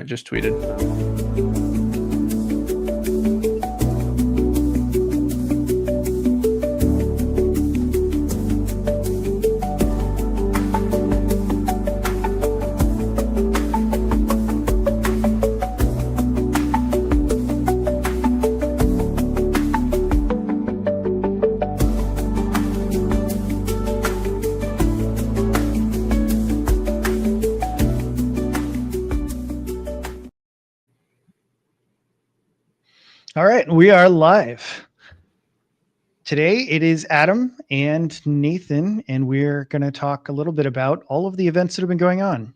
just tweeted. All right, we are live. Today it is Adam and Nathan, and we're going to talk a little bit about all of the events that have been going on.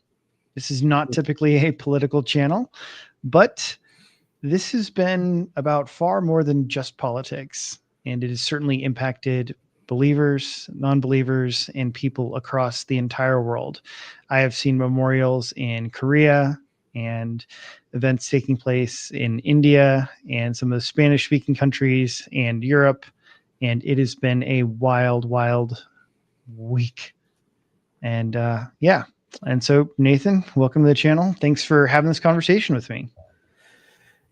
This is not typically a political channel, but this has been about far more than just politics, and it has certainly impacted believers, non-believers, and people across the entire world. I have seen memorials in Korea and events taking place in India and some of the Spanish-speaking countries and Europe, and it has been a wild, wild week. And yeah, and so Nathan, welcome to the channel. Thanks for having this conversation with me.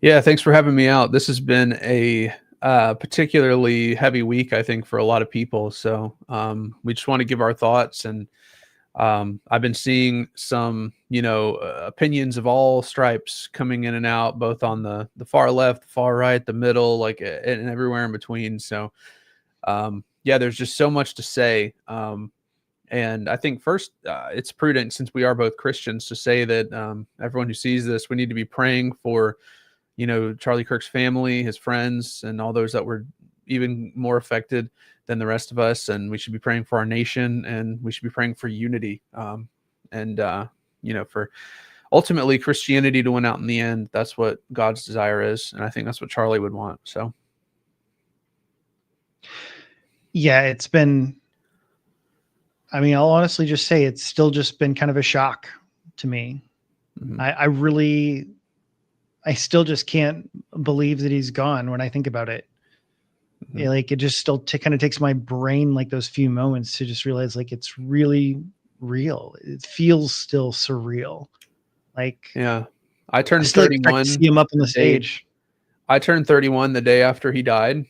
Yeah, thanks for having me out. This has been a particularly heavy week, I think, for a lot of people. So we just want to give our thoughts, and I've been seeing some, opinions of all stripes coming in and out, both on the far left, the far right, the middle, like, and everywhere in between. So, yeah, there's just so much to say. And I think first, it's prudent, since we are both Christians, to say that everyone who sees this, we need to be praying for, Charlie Kirk's family, his friends, and all those that were even more affected than the rest of us. And we should be praying for our nation, and we should be praying for unity. For ultimately Christianity to win out in the end. That's what God's desire is. And I think that's what Charlie would want. So. Yeah, it's been, I'll honestly just say it's still just been kind of a shock to me. Mm-hmm. I still just can't believe that he's gone when I think about it. Mm-hmm. Like, it just still kind of takes my brain like those few moments to just realize, like, it's really real. It feels still surreal. Like, yeah, I turned 31. See him up on the stage. I turned 31 the day after he died,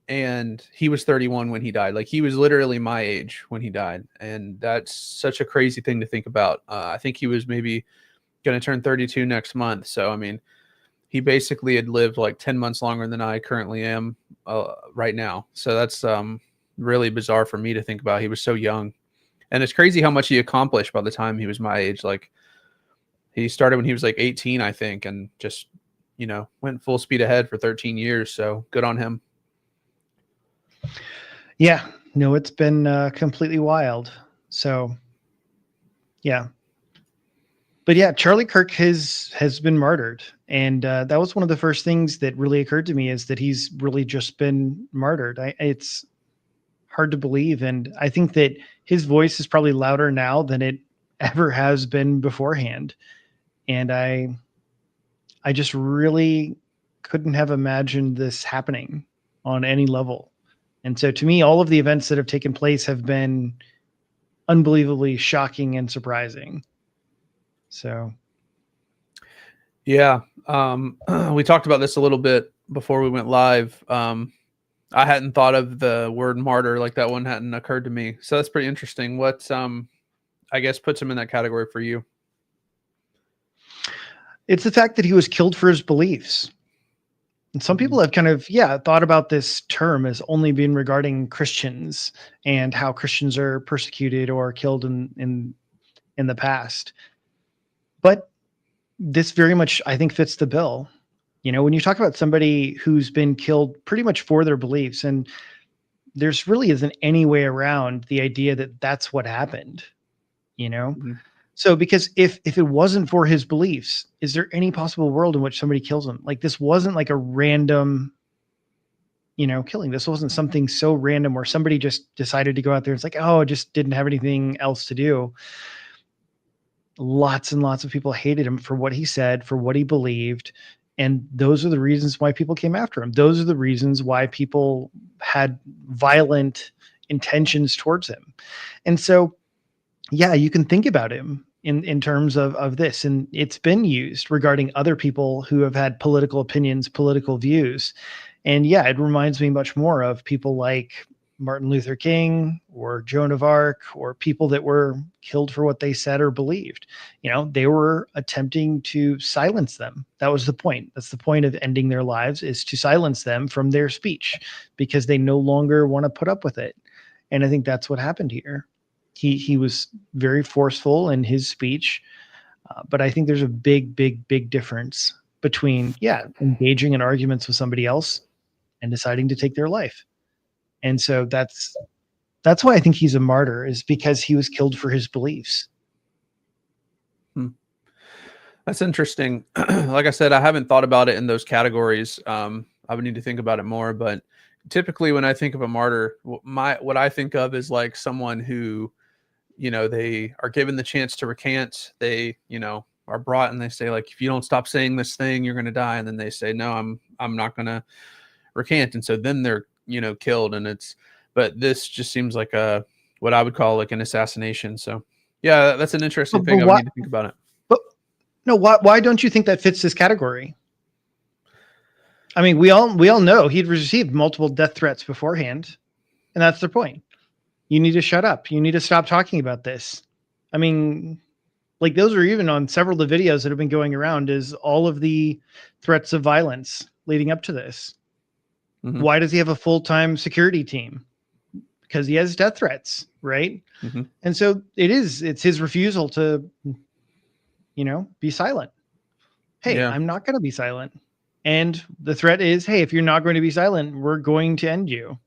and he was 31 when he died. Like, he was literally my age when he died, and that's such a crazy thing to think about. I think he was maybe going to turn 32 next month. So, he basically had lived like 10 months longer than I currently am right now. So that's really bizarre for me to think about. He was so young, and it's crazy how much he accomplished by the time he was my age. Like, he started when he was like 18, I think, and just, went full speed ahead for 13 years. So good on him. Yeah, no, it's been completely wild. So yeah. But yeah, Charlie Kirk has been martyred. And that was one of the first things that really occurred to me, is that he's really just been martyred. It's hard to believe. And I think that his voice is probably louder now than it ever has been beforehand. And I just really couldn't have imagined this happening on any level. And so to me, all of the events that have taken place have been unbelievably shocking and surprising. So, yeah, we talked about this a little bit before we went live. I hadn't thought of the word martyr, like that one hadn't occurred to me. So that's pretty interesting. What, I guess, puts him in that category for you? It's the fact that he was killed for his beliefs. And some people have kind of, thought about this term as only being regarding Christians and how Christians are persecuted or killed in the past. But this very much, I think, fits the bill. When you talk about somebody who's been killed pretty much for their beliefs, and there's really isn't any way around the idea that that's what happened, Mm-hmm. So because if it wasn't for his beliefs, is there any possible world in which somebody kills him? Like, this wasn't like a random, killing. This wasn't something so random where somebody just decided to go out there. It's like, oh, I just didn't have anything else to do. Lots and lots of people hated him for what he said, for what he believed. And those are the reasons why people came after him. Those are the reasons why people had violent intentions towards him. And so, yeah, you can think about him in terms of this, and it's been used regarding other people who have had political opinions, political views. And yeah, it reminds me much more of people like Martin Luther King or Joan of Arc, or people that were killed for what they said or believed. They were attempting to silence them. That was the point. That's the point of ending their lives, is to silence them from their speech, because they no longer want to put up with it. And I think that's what happened here. He was very forceful in his speech, but I think there's a big difference between engaging in arguments with somebody else and deciding to take their life. And so that's why I think he's a martyr, is because he was killed for his beliefs. That's interesting. Like I said, I haven't thought about it in those categories. I would need to think about it more, but typically when I think of a martyr, what I think of is like someone who, they are given the chance to recant. They, are brought and they say, like, if you don't stop saying this thing, you're going to die. And then they say, no, I'm not going to recant. And so then they're, killed. And but this just seems like what I would call like an assassination. So yeah, that's an interesting thing. I would need to think about it. But no, why don't you think that fits this category? I mean, we all know he'd received multiple death threats beforehand, and that's the point. You need to shut up. You need to stop talking about this. I mean, like, those are even on several of the videos that have been going around, is all of the threats of violence leading up to this. Mm-hmm. Why does he have a full-time security team? Because he has death threats, right? Mm-hmm. And so it's his refusal to, be silent. Hey, I'm not going to be silent. And the threat is, hey, if you're not going to be silent, we're going to end you.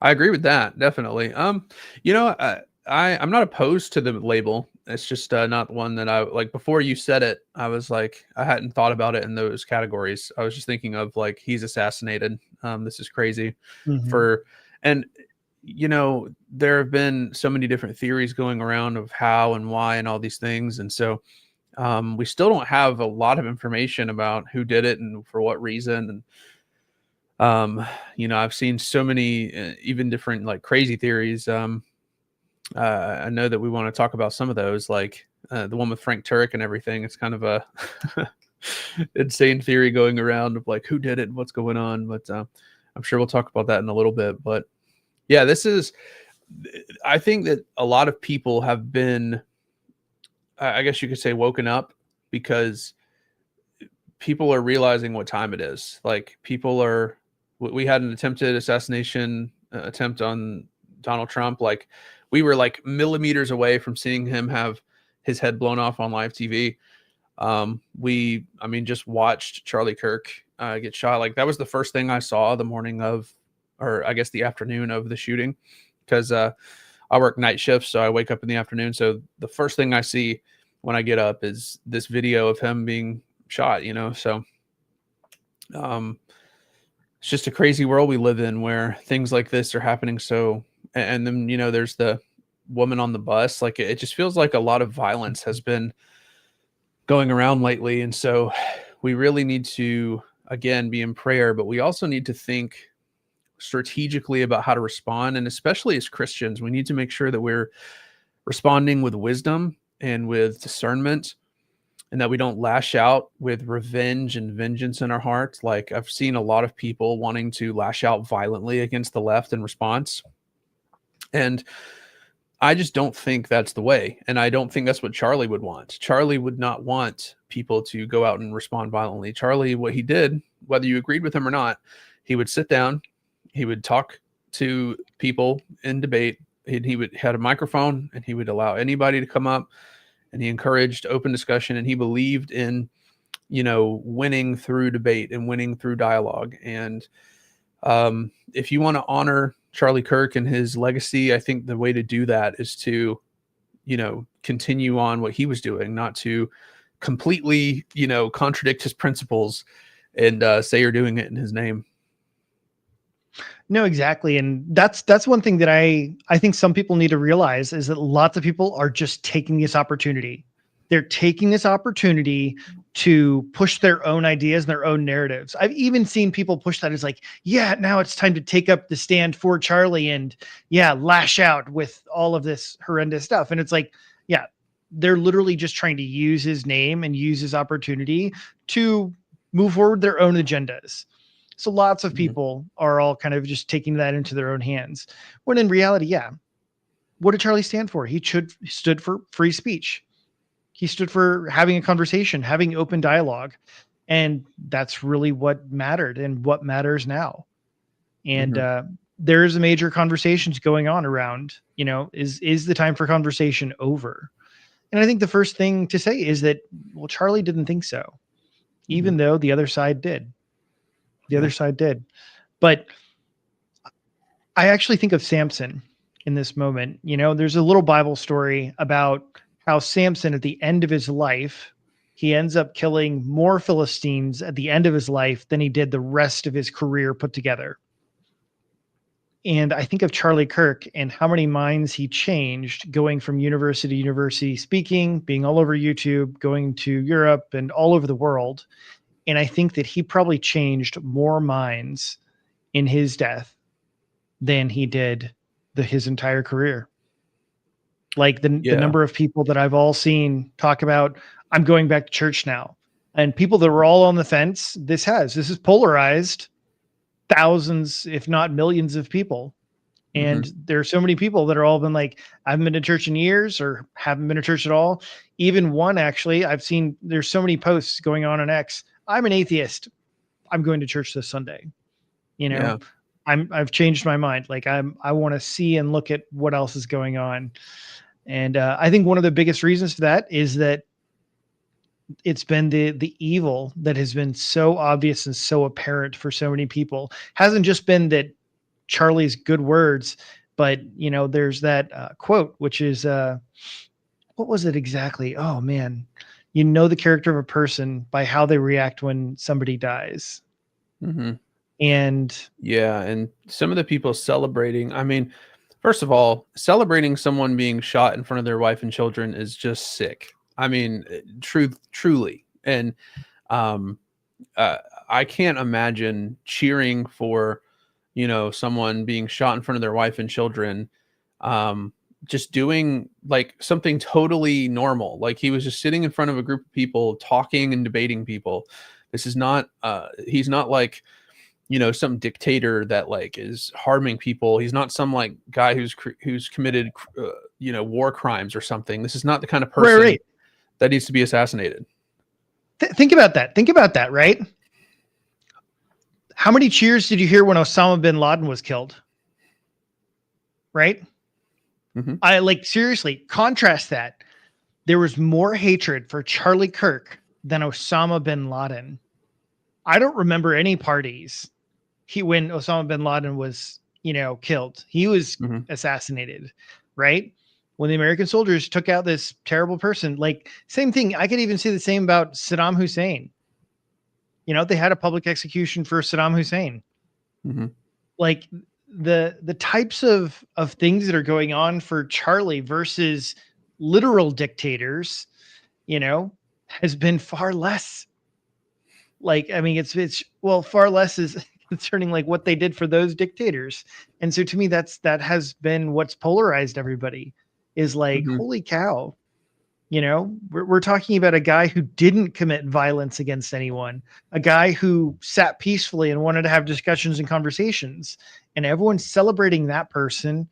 I agree with that. Definitely. I'm not opposed to the label. It's just not one that I like. Before you said it, I was like, I hadn't thought about it in those categories. I was just thinking of like, he's assassinated. This is crazy. Mm-hmm. There have been so many different theories going around of how and why and all these things. And so we still don't have a lot of information about who did it and for what reason. And, I've seen so many even different like crazy theories. I know that we want to talk about some of those, like the one with Frank Turek and everything. It's kind of a insane theory going around of like who did it and what's going on. But I'm sure we'll talk about that in a little bit. But yeah, I think that a lot of people have been, I guess you could say, woken up, because people are realizing what time it is. Like, we had an attempted assassination attempt on Donald Trump. Like, we were like millimeters away from seeing him have his head blown off on live TV. Just watched Charlie Kirk get shot. Like, that was the first thing I saw the morning of, or I guess the afternoon of the shooting, because I work night shifts, so I wake up in the afternoon. So the first thing I see when I get up is this video of him being shot, so it's just a crazy world we live in where things like this are happening. So, and then, there's the woman on the bus. Like, it just feels like a lot of violence has been going around lately. And so we really need to, again, be in prayer, but we also need to think strategically about how to respond. And especially as Christians, we need to make sure that we're responding with wisdom and with discernment, and that we don't lash out with revenge and vengeance in our hearts. Like, I've seen a lot of people wanting to lash out violently against the left in response. And I just don't think that's the way. And I don't think that's what Charlie would want. Charlie would not want people to go out and respond violently. Charlie, what he did, whether you agreed with him or not, he would sit down, he would talk to people in debate. Had a microphone, and he would allow anybody to come up, and he encouraged open discussion, and he believed in, winning through debate and winning through dialogue. And if you want to honor Charlie Kirk and his legacy, I think the way to do that is to, continue on what he was doing, not to completely, contradict his principles and say you're doing it in his name. No, exactly. And that's one thing that I think some people need to realize, is that lots of people are just taking this opportunity. They're taking this opportunity to push their own ideas and their own narratives. I've even seen people push that as like, yeah, now it's time to take up the stand for Charlie and lash out with all of this horrendous stuff. And it's like, yeah, they're literally just trying to use his name and use his opportunity to move forward their own agendas. So lots of people are all kind of just taking that into their own hands. When in reality, yeah, what did Charlie stand for? He stood for free speech. He stood for having a conversation, having open dialogue. And that's really what mattered and what matters now. And there's a major conversations going on around, is the time for conversation over? And I think the first thing to say is that, well, Charlie didn't think so, even though the other side did. The other side did. But I actually think of Samson in this moment. There's a little Bible story about how Samson, at the end of his life, he ends up killing more Philistines at the end of his life than he did the rest of his career put together. And I think of Charlie Kirk and how many minds he changed, going from university to university, speaking, being all over YouTube, going to Europe and all over the world. And I think that he probably changed more minds in his death than he did his entire career. Like the number of people that I've all seen talk about, I'm going back to church now. And people that were all on the fence, this has polarized thousands, if not millions of people. And there are so many people that are all been like, I haven't been to church in years or haven't been to church at all. Even one, actually, I've seen there's so many posts going on X. I'm an atheist. I'm going to church this Sunday. I've changed my mind. Like I want to see and look at what else is going on. And I think one of the biggest reasons for that is that it's been the evil that has been so obvious and so apparent for so many people. Hasn't just been that Charlie's good words, but there's that quote, which is what was it exactly? Oh man, the character of a person by how they react when somebody dies. And some of the people celebrating, I mean, first of all, celebrating someone being shot in front of their wife and children is just sick. I mean, truly. And I can't imagine cheering for, someone being shot in front of their wife and children, just doing like something totally normal. Like he was just sitting in front of a group of people talking and debating people. This is not, he's not like, some dictator that like is harming people. He's not some like guy who's committed, war crimes or something. This is not the kind of person that needs to be assassinated. Think about that. Think about that, right? How many cheers did you hear when Osama bin Laden was killed? Right? I seriously contrast that. There was more hatred for Charlie Kirk than Osama bin Laden. I don't remember any parties when Osama bin Laden was, killed. He was assassinated, right? When the American soldiers took out this terrible person, like same thing. I could even say the same about Saddam Hussein. They had a public execution for Saddam Hussein. Like the types of things that are going on for Charlie versus literal dictators, has been far less. Like, I mean, it's far less is concerning like what they did for those dictators. And so to me, that has been what's polarized everybody is like, holy cow, we're talking about a guy who didn't commit violence against anyone, a guy who sat peacefully and wanted to have discussions and conversations, and everyone's celebrating that person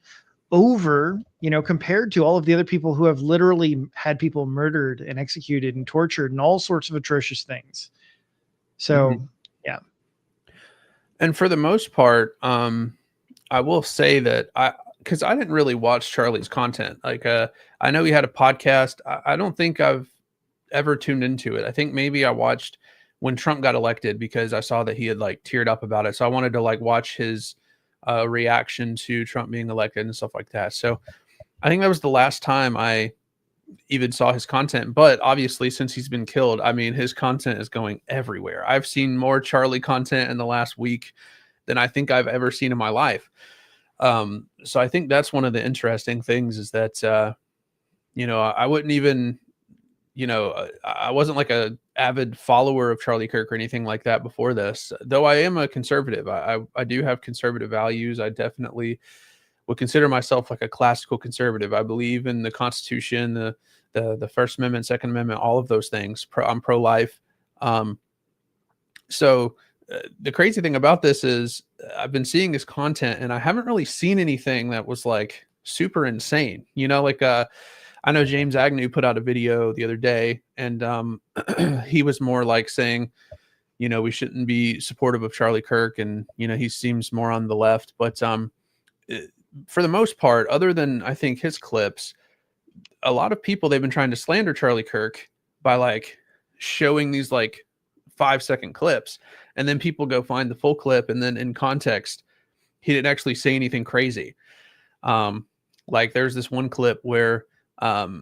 over, compared to all of the other people who have literally had people murdered and executed and tortured and all sorts of atrocious things. So, yeah. And for the most part, I will say that because I didn't really watch Charlie's content. Like, I know he had a podcast. I don't think I've ever tuned into it. I think maybe I watched when Trump got elected because I saw that he had like teared up about it. So I wanted to like watch his reaction to Trump being elected and stuff like that. So I think that was the last time I even saw his content. But obviously, since he's been killed, I mean, his content is going everywhere. I've seen more Charlie content in the last week than I think I've ever seen in my life. So I think that's one of the interesting things is that, I wouldn't even, I wasn't like a avid follower of Charlie Kirk or anything like that before this, though I am a conservative. I do have conservative values. I definitely would consider myself like a classical conservative. I believe in the Constitution, the First Amendment, Second Amendment, all of those things. I'm pro-life. So the crazy thing about this is I've been seeing this content and I haven't really seen anything that was like super insane. Like I know James Agnew put out a video the other day, and he was more like saying, we shouldn't be supportive of Charlie Kirk, and he seems more on the left. But for the most part, other than I think his clips, a lot of people, they've been trying to slander Charlie Kirk by like showing these like 5-second clips, and then people go find the full clip, and then in context, he didn't actually say anything crazy. Like there's this one clip where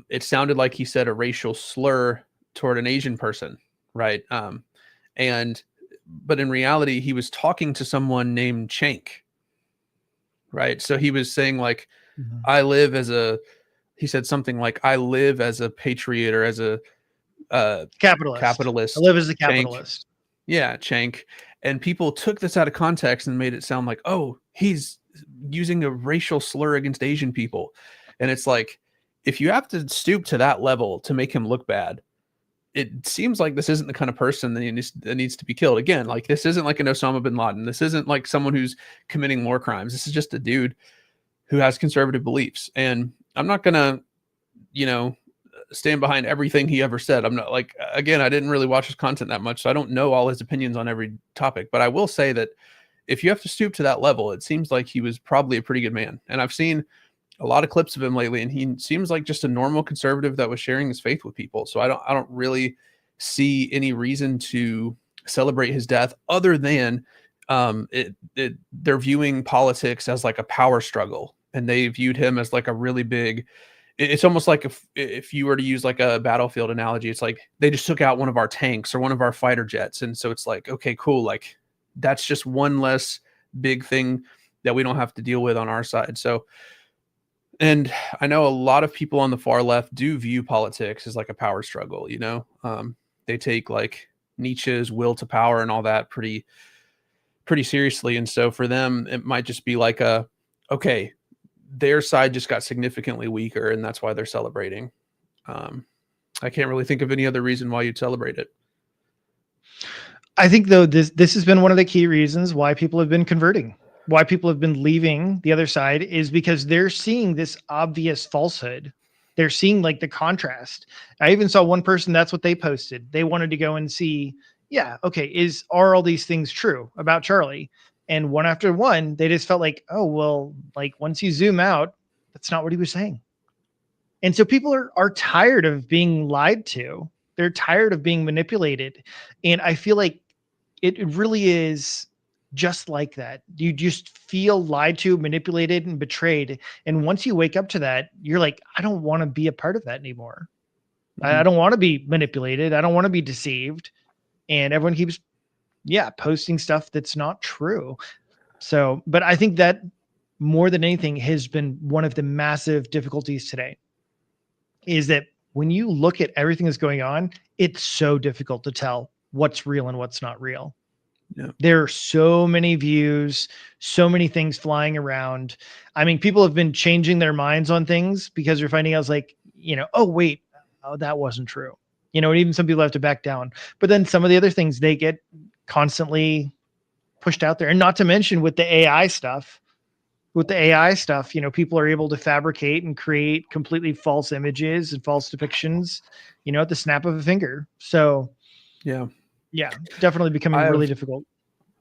it sounded like he said a racial slur toward an Asian person, right? But in reality, he was talking to someone named Chank, right? So he was saying like, he said something like, I live as a patriot or as a capitalist. I live as a Chank. capitalist. Yeah, Chank. And people took this out of context and made it sound like, oh, he's using a racial slur against Asian people. And it's like, if you have to stoop to that level to make him look bad, it seems like this isn't the kind of person that needs to be killed. Again, like this isn't like an Osama bin Laden. This isn't like someone who's committing war crimes. This is just a dude who has conservative beliefs. And I'm not going to, stand behind everything he ever said. I'm not like, again, I didn't really watch his content that much, so I don't know all his opinions on every topic. But I will say that if you have to stoop to that level, it seems like he was probably a pretty good man. And I've seen a lot of clips of him lately, and he seems like just a normal conservative that was sharing his faith with people. So I don't really see any reason to celebrate his death other than they're viewing politics as like a power struggle, and they viewed him as like a really big. It's almost like if you were to use like a battlefield analogy, it's like they just took out one of our tanks or one of our fighter jets, and so it's like, okay, cool, like that's just one less big thing that we don't have to deal with on our side. So. And I know a lot of people on the far left do view politics as like a power struggle, they take like Nietzsche's will to power and all that pretty seriously. And so for them, it might just be like okay, their side just got significantly weaker and that's why they're celebrating. I can't really think of any other reason why you'd celebrate it. I think though, this has been one of the key reasons why people have been converting. Why people have been leaving the other side is because they're seeing this obvious falsehood. They're seeing like the contrast. I even saw one person, that's what they posted. They wanted to go and see, okay, are all these things true about Charlie? And one after one, they just felt like, oh, well, like once you zoom out, that's not what he was saying. And so people are tired of being lied to. They're tired of being manipulated. And I feel like it really is just like that. You just feel lied to, manipulated, and betrayed. And once you wake up to that, you're like, I don't want to be a part of that anymore. I don't want to be manipulated. I don't want to be deceived. And everyone keeps, posting stuff that's not true. So, but I think that more than anything has been one of the massive difficulties today is that when you look at everything that's going on, it's so difficult to tell what's real and what's not real. Yeah. There are so many views, so many things flying around. I mean, people have been changing their minds on things because they're finding out like, oh, wait, that wasn't true. And even some people have to back down. But then some of the other things, they get constantly pushed out there. And not to mention with the AI stuff, people are able to fabricate and create completely false images and false depictions, at the snap of a finger. So, yeah, definitely becoming really difficult.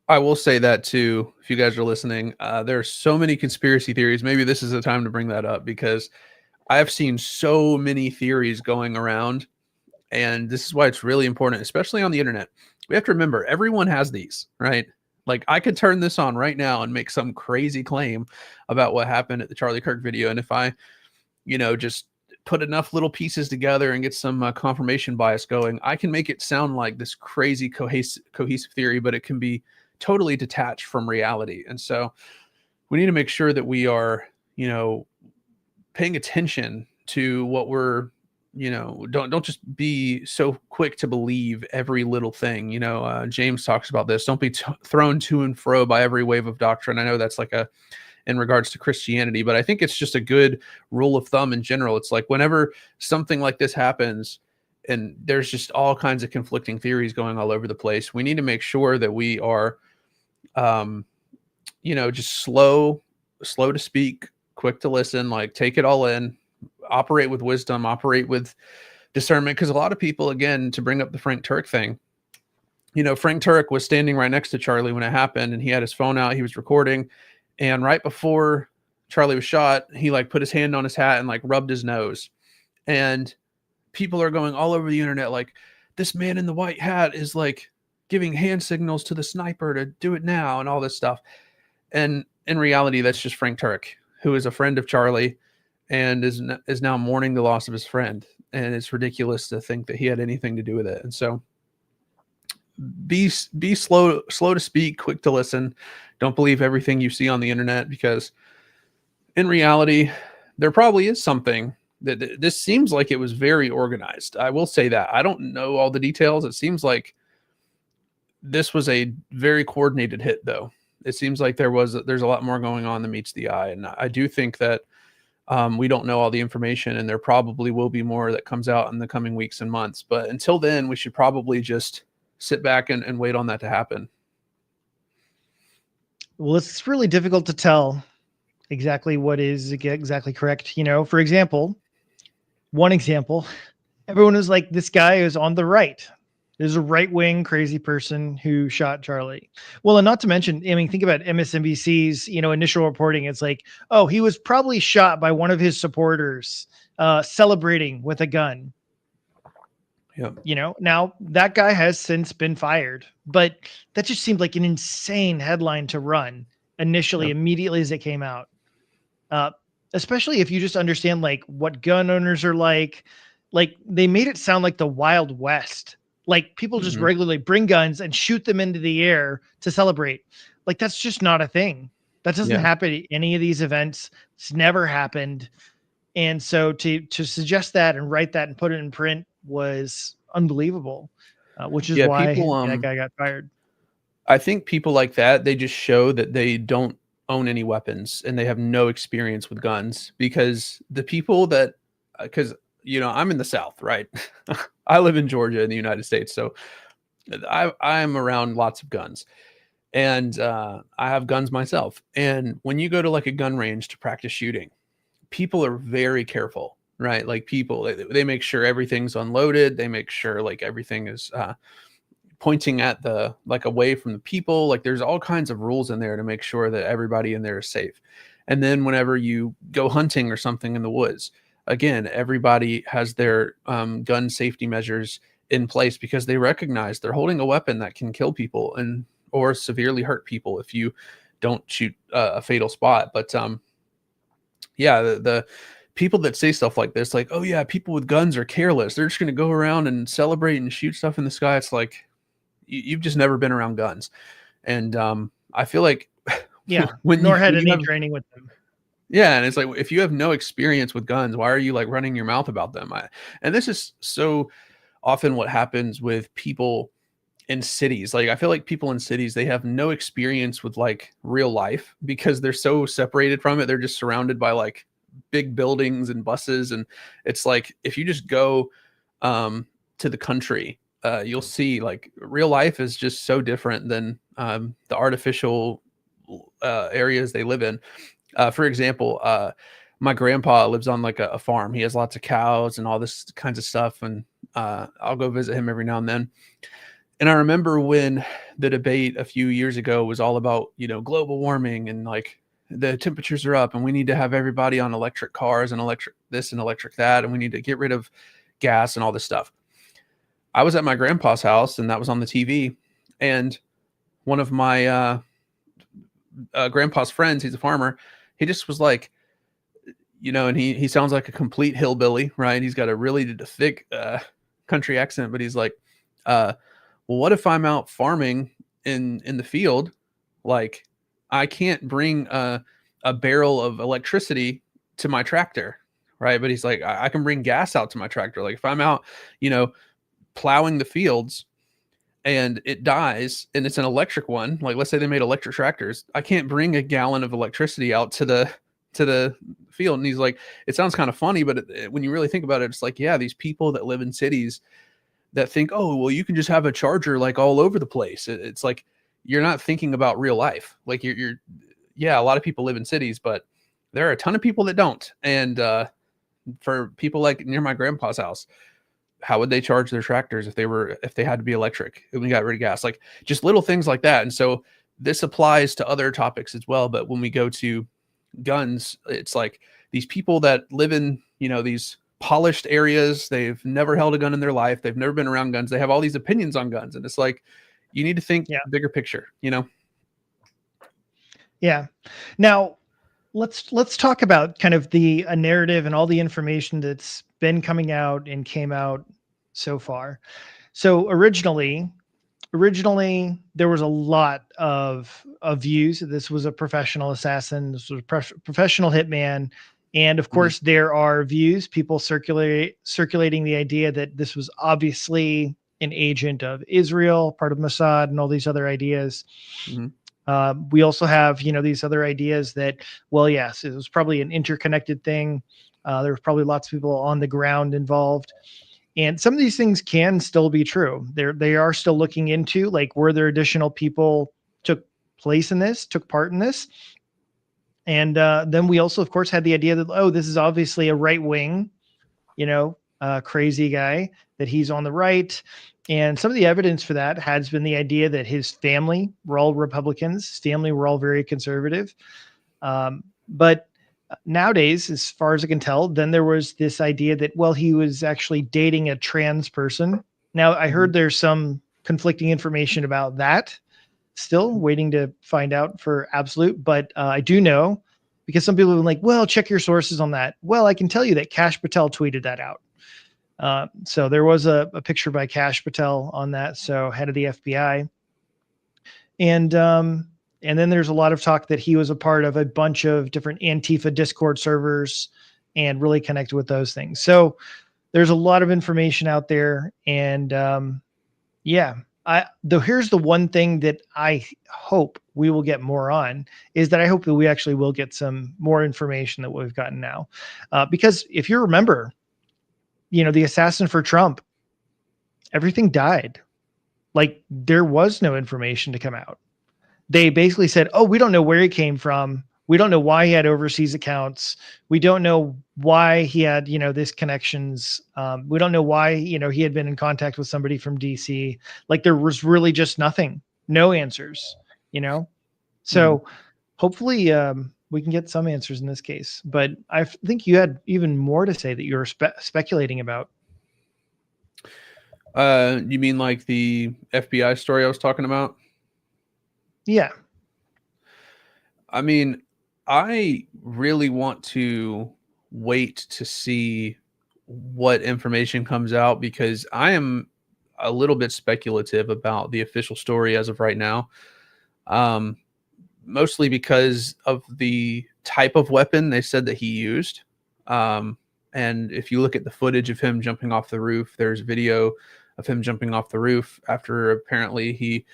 I will say that too, if you guys are listening, there are so many conspiracy theories. Maybe this is the time to bring that up because I've seen so many theories going around, and this is why it's really important, especially on the internet. We have to remember everyone has these, right? Like I could turn this on right now and make some crazy claim about what happened at the Charlie Kirk video. And if I, just put enough little pieces together and get some confirmation bias going, I can make it sound like this crazy cohesive theory, but it can be totally detached from reality. And so we need to make sure that we are, paying attention to what we're, don't just be so quick to believe every little thing. James talks about this. Don't be thrown to and fro by every wave of doctrine. I know that's like in regards to Christianity, but I think it's just a good rule of thumb in general. It's like whenever something like this happens and there's just all kinds of conflicting theories going all over the place, we need to make sure that we are, just slow to speak, quick to listen, like take it all in, operate with wisdom, operate with discernment. Because a lot of people, again, to bring up the Frank Turk thing, Frank Turk was standing right next to Charlie when it happened, and he had his phone out, he was recording, and right before Charlie was shot, he like put his hand on his hat and like rubbed his nose. And people are going all over the internet like, this man in the white hat is like giving hand signals to the sniper to do it now and all this stuff. And in reality, that's just Frank Turk, who is a friend of Charlie and is now mourning the loss of his friend. And it's ridiculous to think that he had anything to do with it. And so be slow to speak, quick to listen. Don't believe everything you see on the internet, because in reality, there probably is something that this seems like it was very organized. I will say that. I don't know all the details. It seems like this was a very coordinated hit, though. It seems like there's a lot more going on than meets the eye. And I do think that we don't know all the information, and there probably will be more that comes out in the coming weeks and months. But until then, we should probably just sit back and wait on that to happen. Well, it's really difficult to tell exactly what is exactly correct. For example, one example, everyone was like, this guy is on the right. There's a right-wing crazy person who shot Charlie. Well, and not to mention, I mean, think about MSNBC's, initial reporting. It's like, oh, he was probably shot by one of his supporters celebrating with a gun. Yep. Now that guy has since been fired, but that just seemed like an insane headline to run initially, immediately as it came out. Especially if you just understand like what gun owners are like they made it sound like the Wild West. Like people just regularly bring guns and shoot them into the air to celebrate. Like that's just not a thing. That doesn't happen at any of these events. It's never happened. And so to suggest that and write that and put it in print was unbelievable, which is why that guy got fired. I think people like that, they just show that they don't own any weapons and they have no experience with guns, because the people that, I'm in the South, right? I live in Georgia in the United States. So I'm around lots of guns, and I have guns myself. And when you go to like a gun range to practice shooting, people are very careful, right? Like people, they make sure everything's unloaded. They make sure like everything is pointing at away from the people. Like there's all kinds of rules in there to make sure that everybody in there is safe. And then whenever you go hunting or something in the woods, again, everybody has their gun safety measures in place, because they recognize they're holding a weapon that can kill people or severely hurt people if you don't shoot a fatal spot. But the people that say stuff like this, like, oh yeah, people with guns are careless, they're just going to go around and celebrate and shoot stuff in the sky. It's like, you've just never been around guns. And I feel like nor had any training with them. Yeah. And it's like, if you have no experience with guns, why are you like running your mouth about them? And this is so often what happens with people in cities. Like, I feel like people in cities, they have no experience with like real life because they're so separated from it. They're just surrounded by like big buildings and buses. And it's like, if you just go to the country, you'll see like real life is just so different than the artificial areas they live in. For example, my grandpa lives on like a farm. He has lots of cows and all this kinds of stuff. And I'll go visit him every now and then. And I remember when the debate a few years ago was all about, global warming and like the temperatures are up and we need to have everybody on electric cars and electric this and electric that. And we need to get rid of gas and all this stuff. I was at my grandpa's house and that was on the TV. And one of my grandpa's friends, he's a farmer, he just was like, and he sounds like a complete hillbilly, right? He's got a really thick country accent, but he's like, well, what if I'm out farming in the field? Like, I can't bring a barrel of electricity to my tractor, right? But he's like, I can bring gas out to my tractor. Like if I'm out, plowing the fields, and it dies and it's an electric one, like let's say they made electric tractors, I can't bring a gallon of electricity out to the field. And he's like, it sounds kind of funny, but when you really think about it, it's like, yeah, these people that live in cities that think, oh, well, you can just have a charger like all over the place. It's like, you're not thinking about real life. Like you're yeah, a lot of people live in cities, but there are a ton of people that don't. And for people like near my grandpa's house, how would they charge their tractors if they had to be electric and we got rid of gas? Like just little things like that. And so this applies to other topics as well. But when we go to guns, it's like these people that live in, these polished areas, they've never held a gun in their life, they've never been around guns, they have all these opinions on guns, and it's like you need to think bigger picture. Yeah. Now let's talk about kind of the narrative and all the information that's been coming out and came out so far. So originally there was a lot of views. This was a professional assassin. This was a professional hitman. And of course, there are views, people circulating the idea that this was obviously an agent of Israel, part of Mossad, and all these other ideas. We also have, these other ideas that, well, yes, it was probably an interconnected thing. There was probably lots of people on the ground involved. And some of these things can still be true. They are still looking into, like, were there additional people took part in this? And then we also, of course, had the idea that, oh, this is obviously a right wing, crazy guy, that he's on the right. And some of the evidence for that has been the idea that his family were all Republicans, his family were all very conservative. But nowadays, as far as I can tell, then there was this idea that, well, he was actually dating a trans person. Now, I heard there's some conflicting information about that. Still waiting to find out for absolute, but I do know, because some people have been like, well, check your sources on that. Well, I can tell you that Kash Patel tweeted that out. So there was a picture by Kash Patel on that. So head of the FBI. And then there's a lot of talk that he was a part of a bunch of different Antifa Discord servers and really connected with those things. So there's a lot of information out there. And here's the one thing that I hope we will get more on, is that I hope that we actually will get some more information that we've gotten now. Because if you remember, the assassin for Trump, everything died. Like, there was no information to come out. They basically said, oh, we don't know where he came from. We don't know why he had overseas accounts. We don't know why he had, this connections. We don't know why, he had been in contact with somebody from DC. Like, there was really just nothing, no answers, So hopefully we can get some answers in this case. But I think you had even more to say that you were speculating about. You mean like the FBI story I was talking about? Yeah. I mean, I really want to wait to see what information comes out, because I am a little bit speculative about the official story as of right now. Mostly because of the type of weapon they said that he used. And if you look at the footage of him jumping off the roof, there's video of him jumping off the roof after apparently he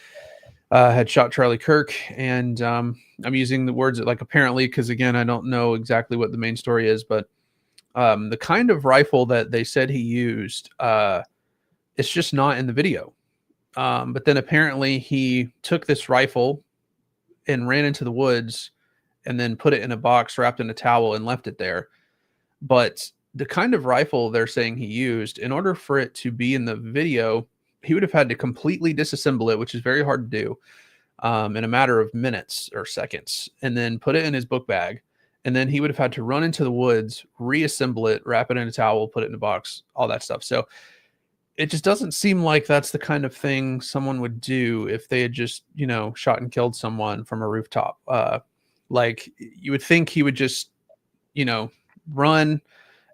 had shot Charlie Kirk. And I'm using the words like apparently, because again, I don't know exactly what the main story is, but the kind of rifle that they said he used, it's just not in the video. But then apparently he took this rifle and ran into the woods and then put it in a box wrapped in a towel and left it there. But the kind of rifle they're saying he used, in order for it to be in the video, he would have had to completely disassemble it, which is very hard to do, in a matter of minutes or seconds, and then put it in his book bag. And then he would have had to run into the woods, reassemble it, wrap it in a towel, put it in a box, all that stuff. So it just doesn't seem like that's the kind of thing someone would do if they had just, shot and killed someone from a rooftop. Like, you would think he would just, run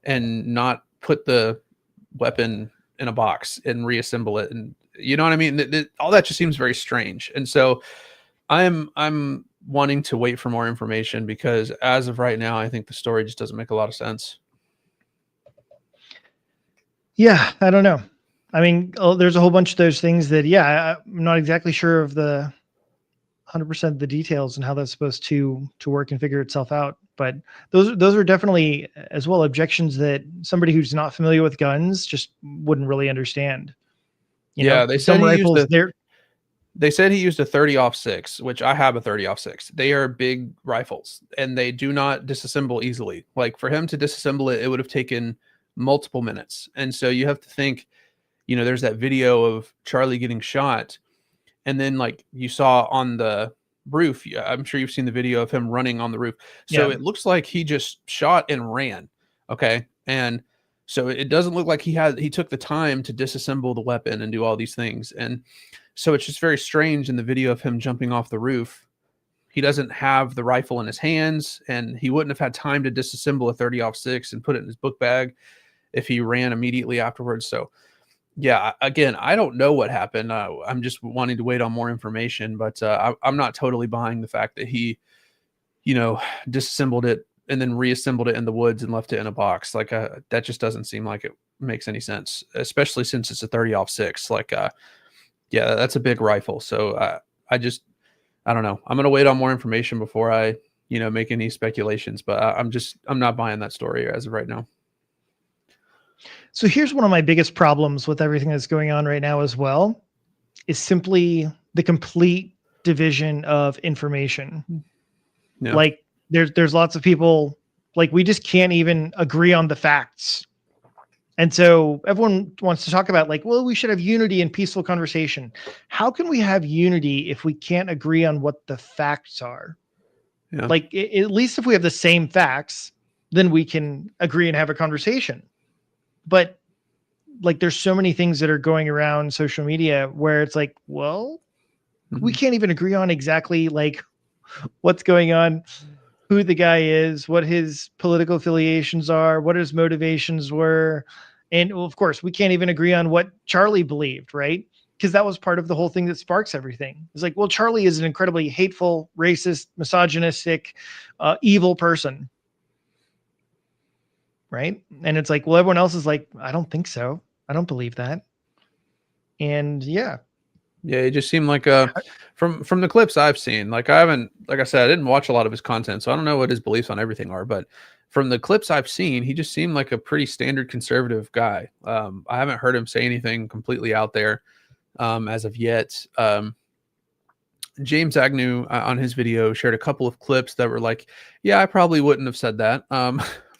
and not put the weapon in a box and reassemble it. And you know what I mean? All that just seems very strange. And so I'm wanting to wait for more information, because as of right now, I think the story just doesn't make a lot of sense. Yeah, I don't know. I mean, there's a whole bunch of those things that, yeah, I'm not exactly sure of the 100% of the details and how that's supposed to work and figure itself out. But those are definitely as well objections that somebody who's not familiar with guns just wouldn't really understand. They said Some he used rifles, they said he used a 30-06, which I have a 30-06. They are big rifles and they do not disassemble easily. Like for him to disassemble it, it would have taken multiple minutes. And so you have to think, there's that video of Charlie getting shot. And then like you saw on the roof, I'm sure you've seen the video of him running on the roof. So it looks like he just shot and ran. Okay. And so it doesn't look like he took the time to disassemble the weapon and do all these things. And so it's just very strange in the video of him jumping off the roof. He doesn't have the rifle in his hands, and he wouldn't have had time to disassemble a 30-06 and put it in his book bag if he ran immediately afterwards. So yeah, again, I don't know what happened. I'm just wanting to wait on more information, but I'm not totally buying the fact that he, disassembled it and then reassembled it in the woods and left it in a box. Like that just doesn't seem like it makes any sense, especially since it's a 30-06. Like, yeah, that's a big rifle. So I don't know. I'm going to wait on more information before I, make any speculations, but I'm not buying that story as of right now. So here's one of my biggest problems with everything that's going on right now as well, is simply the complete division of information. Yeah. Like there's lots of people, like we just can't even agree on the facts. And so everyone wants to talk about like, well, we should have unity and peaceful conversation. How can we have unity if we can't agree on what the facts are? Yeah. Like at least if we have the same facts, then we can agree and have a conversation. But like, there's so many things that are going around social media where it's like, well, we can't even agree on exactly like what's going on, who the guy is, what his political affiliations are, what his motivations were. And well, of course, we can't even agree on what Charlie believed, right? Because that was part of the whole thing that sparks everything. It's like, well, Charlie is an incredibly hateful, racist, misogynistic, evil person. Right. And it's like, well, everyone else is like, I don't think so. I don't believe that. And yeah. Yeah, it just seemed like from the clips I've seen, like I said, I didn't watch a lot of his content, so I don't know what his beliefs on everything are, but from the clips I've seen, he just seemed like a pretty standard conservative guy. I haven't heard him say anything completely out there as of yet. James Agnew on his video shared a couple of clips that were like, yeah, I probably wouldn't have said that.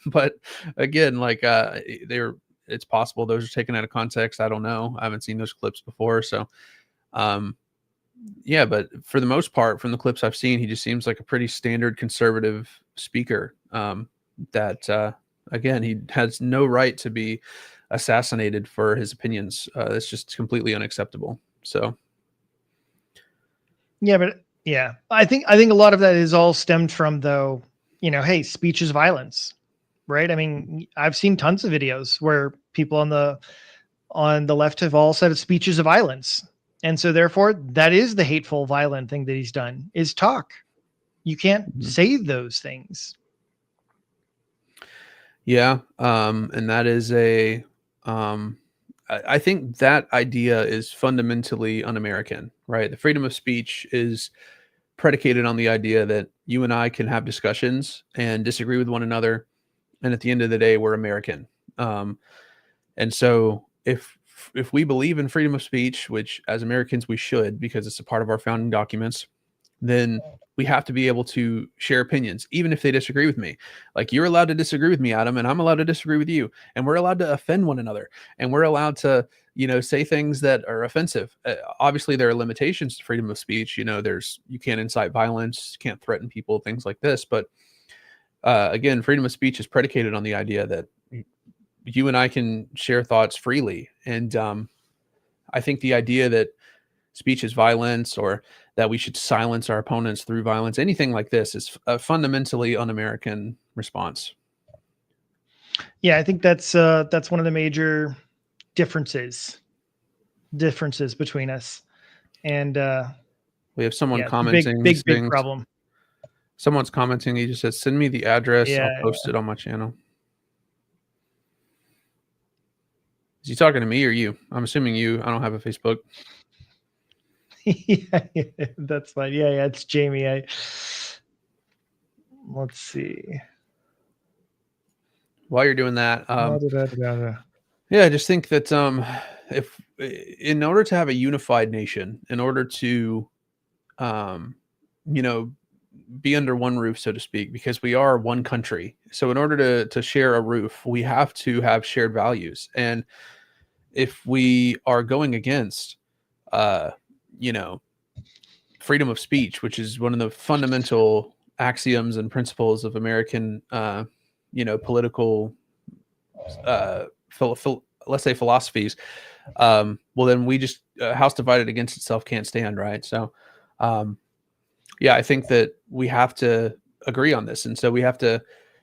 But again, like it's possible those are taken out of context. I don't know. I haven't seen those clips before. So yeah, but for the most part, from the clips I've seen, he just seems like a pretty standard conservative speaker. That again, he has no right to be assassinated for his opinions. It's just completely unacceptable. So yeah, but yeah, I think a lot of that is all stemmed from, though, hey, speech is violence. Right. I mean, I've seen tons of videos where people on the left have all said speech is a violence. And so therefore that is the hateful, violent thing that he's done, is talk. You can't say those things. Yeah. And that is I think that idea is fundamentally un-American, right? The freedom of speech is predicated on the idea that you and I can have discussions and disagree with one another. And at the end of the day, we're American. And so if we believe in freedom of speech, which as Americans we should, because it's a part of our founding documents, then we have to be able to share opinions, even if they disagree with me. Like you're allowed to disagree with me, Adam, and I'm allowed to disagree with you. And we're allowed to offend one another. And we're allowed to, say things that are offensive. Obviously, there are limitations to freedom of speech. You can't incite violence, can't threaten people, things like this. But again, freedom of speech is predicated on the idea that you and I can share thoughts freely. And I think the idea that speech is violence or that we should silence our opponents through violence, anything like this, is a fundamentally un-American response. Yeah, I think that's one of the major differences between us. And we have someone commenting. Big problem. Someone's commenting. He just said, send me the address. Yeah, I'll post it on my channel. Is he talking to me or you? I'm assuming you. I don't have a Facebook. Yeah, that's fine. Yeah, it's Jamie. Let's see. While you're doing that, Yeah, I just think that if in order to have a unified nation, in order to um, you know, be under one roof, so to speak, because we are one country. So in order to share a roof, we have to have shared values. And if we are going against, uh, you know, freedom of speech, which is one of the fundamental axioms and principles of American, political, let's say philosophies, well, then we just house divided against itself can't stand, right? So, yeah, I think that we have to agree on this, and so we have to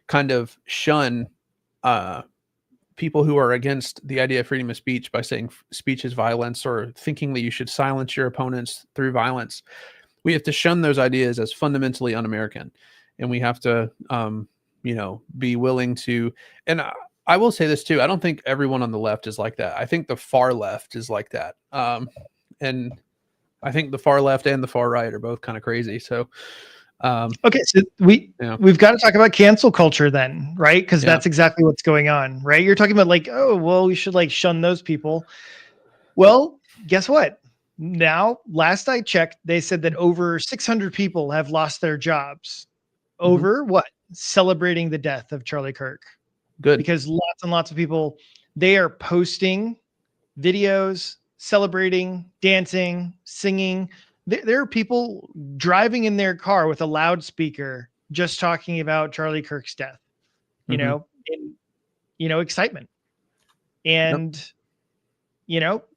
kind of shun people who are against the idea of freedom of speech by saying speech is violence or thinking that you should silence your opponents through violence. We have to shun those ideas as fundamentally un-American, and we have to, be willing to. And I will say this too: I don't think everyone on the left is like that. I think the far left is like that, and I think the far left and the far right are both kind of crazy. So, okay, so we've got to talk about cancel culture then, right? Because that's exactly what's going on, right? You're talking about like, oh, well, we should like shun those people. Well, guess what? Now, last I checked, they said that over 600 people have lost their jobs over what? Celebrating the death of Charlie Kirk. Good. Because lots and lots of people, they are posting videos, celebrating, dancing, singing. There are people driving in their car with a loudspeaker just talking about Charlie Kirk's death, excitement. And,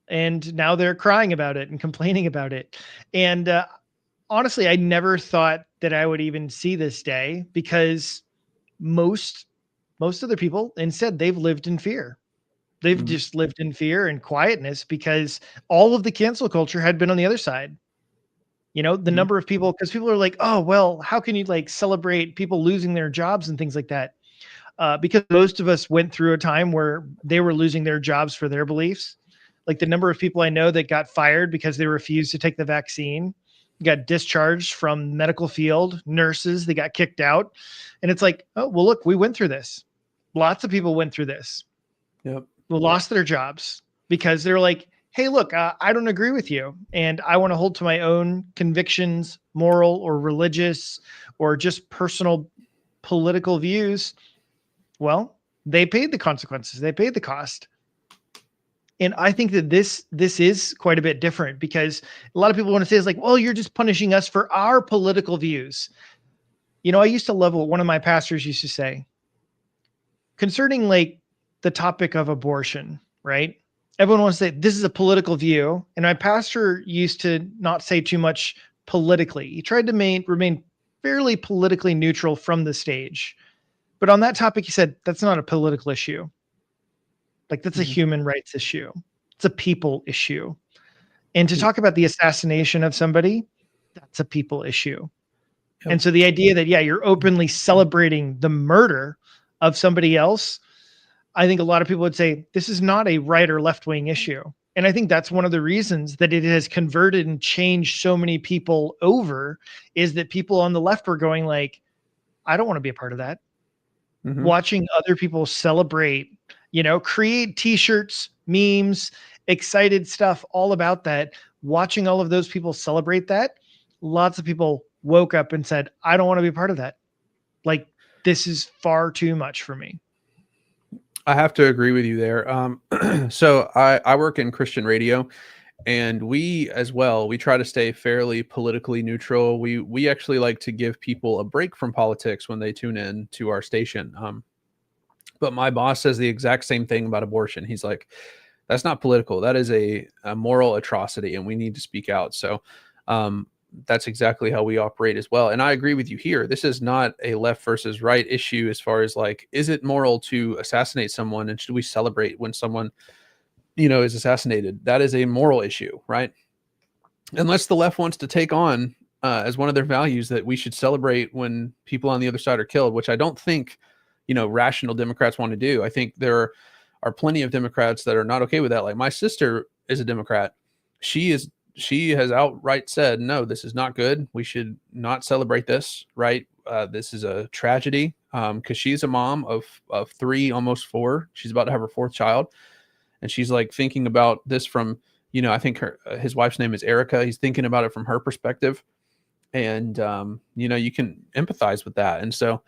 and now they're crying about it and complaining about it. And honestly, I never thought that I would even see this day because most other people, instead, they've lived in fear. They've just lived in fear and quietness because all of the cancel culture had been on the other side. The number of people, because people are like, oh, well, how can you like celebrate people losing their jobs and things like that? Because most of us went through a time where they were losing their jobs for their beliefs. Like the number of people I know that got fired because they refused to take the vaccine, got discharged from the medical field, nurses, they got kicked out. And it's like, oh, well, look, we went through this. Lots of people went through this. Yep. Lost their jobs because they're like, hey, look, I don't agree with you. And I want to hold to my own convictions, moral or religious or just personal political views. Well, they paid the consequences. They paid the cost. And I think that this is quite a bit different because a lot of people want to say is like, well, you're just punishing us for our political views. I used to love what one of my pastors used to say concerning like the topic of abortion, right? Everyone wants to say this is a political view. And my pastor used to not say too much politically. He tried to remain fairly politically neutral from the stage. But on that topic, he said, that's not a political issue. Like that's a human rights issue. It's a people issue. And to talk about the assassination of somebody, that's a people issue. Yep. And so the idea that, you're openly celebrating the murder of somebody else, I think a lot of people would say this is not a right or left wing issue. And I think that's one of the reasons that it has converted and changed so many people over is that people on the left were going like, I don't want to be a part of that. Watching other people celebrate, create t-shirts, memes, excited stuff, all about that. Watching all of those people celebrate that. Lots of people woke up and said, I don't want to be a part of that. Like, this is far too much for me. I have to agree with you there. So I work in Christian radio, and we as well, we try to stay fairly politically neutral. We actually like to give people a break from politics when they tune in to our station. But my boss says the exact same thing about abortion. He's like, that's not political. That is a moral atrocity, and we need to speak out. So that's exactly how we operate as well. And I agree with you here. This is not a left versus right issue as far as like, is it moral to assassinate someone, and should we celebrate when someone, is assassinated? That is a moral issue, right? Unless the left wants to take on as one of their values that we should celebrate when people on the other side are killed, which I don't think, rational Democrats want to do. I think there are plenty of Democrats that are not okay with that. Like my sister is a Democrat. She has outright said, no, this is not good. We should not celebrate this, right? This is a tragedy, because she's a mom of 3, almost 4. She's about to have her 4th child. And she's like thinking about this from, I think his wife's name is Erica. He's thinking about it from her perspective. And, you can empathize with that. And so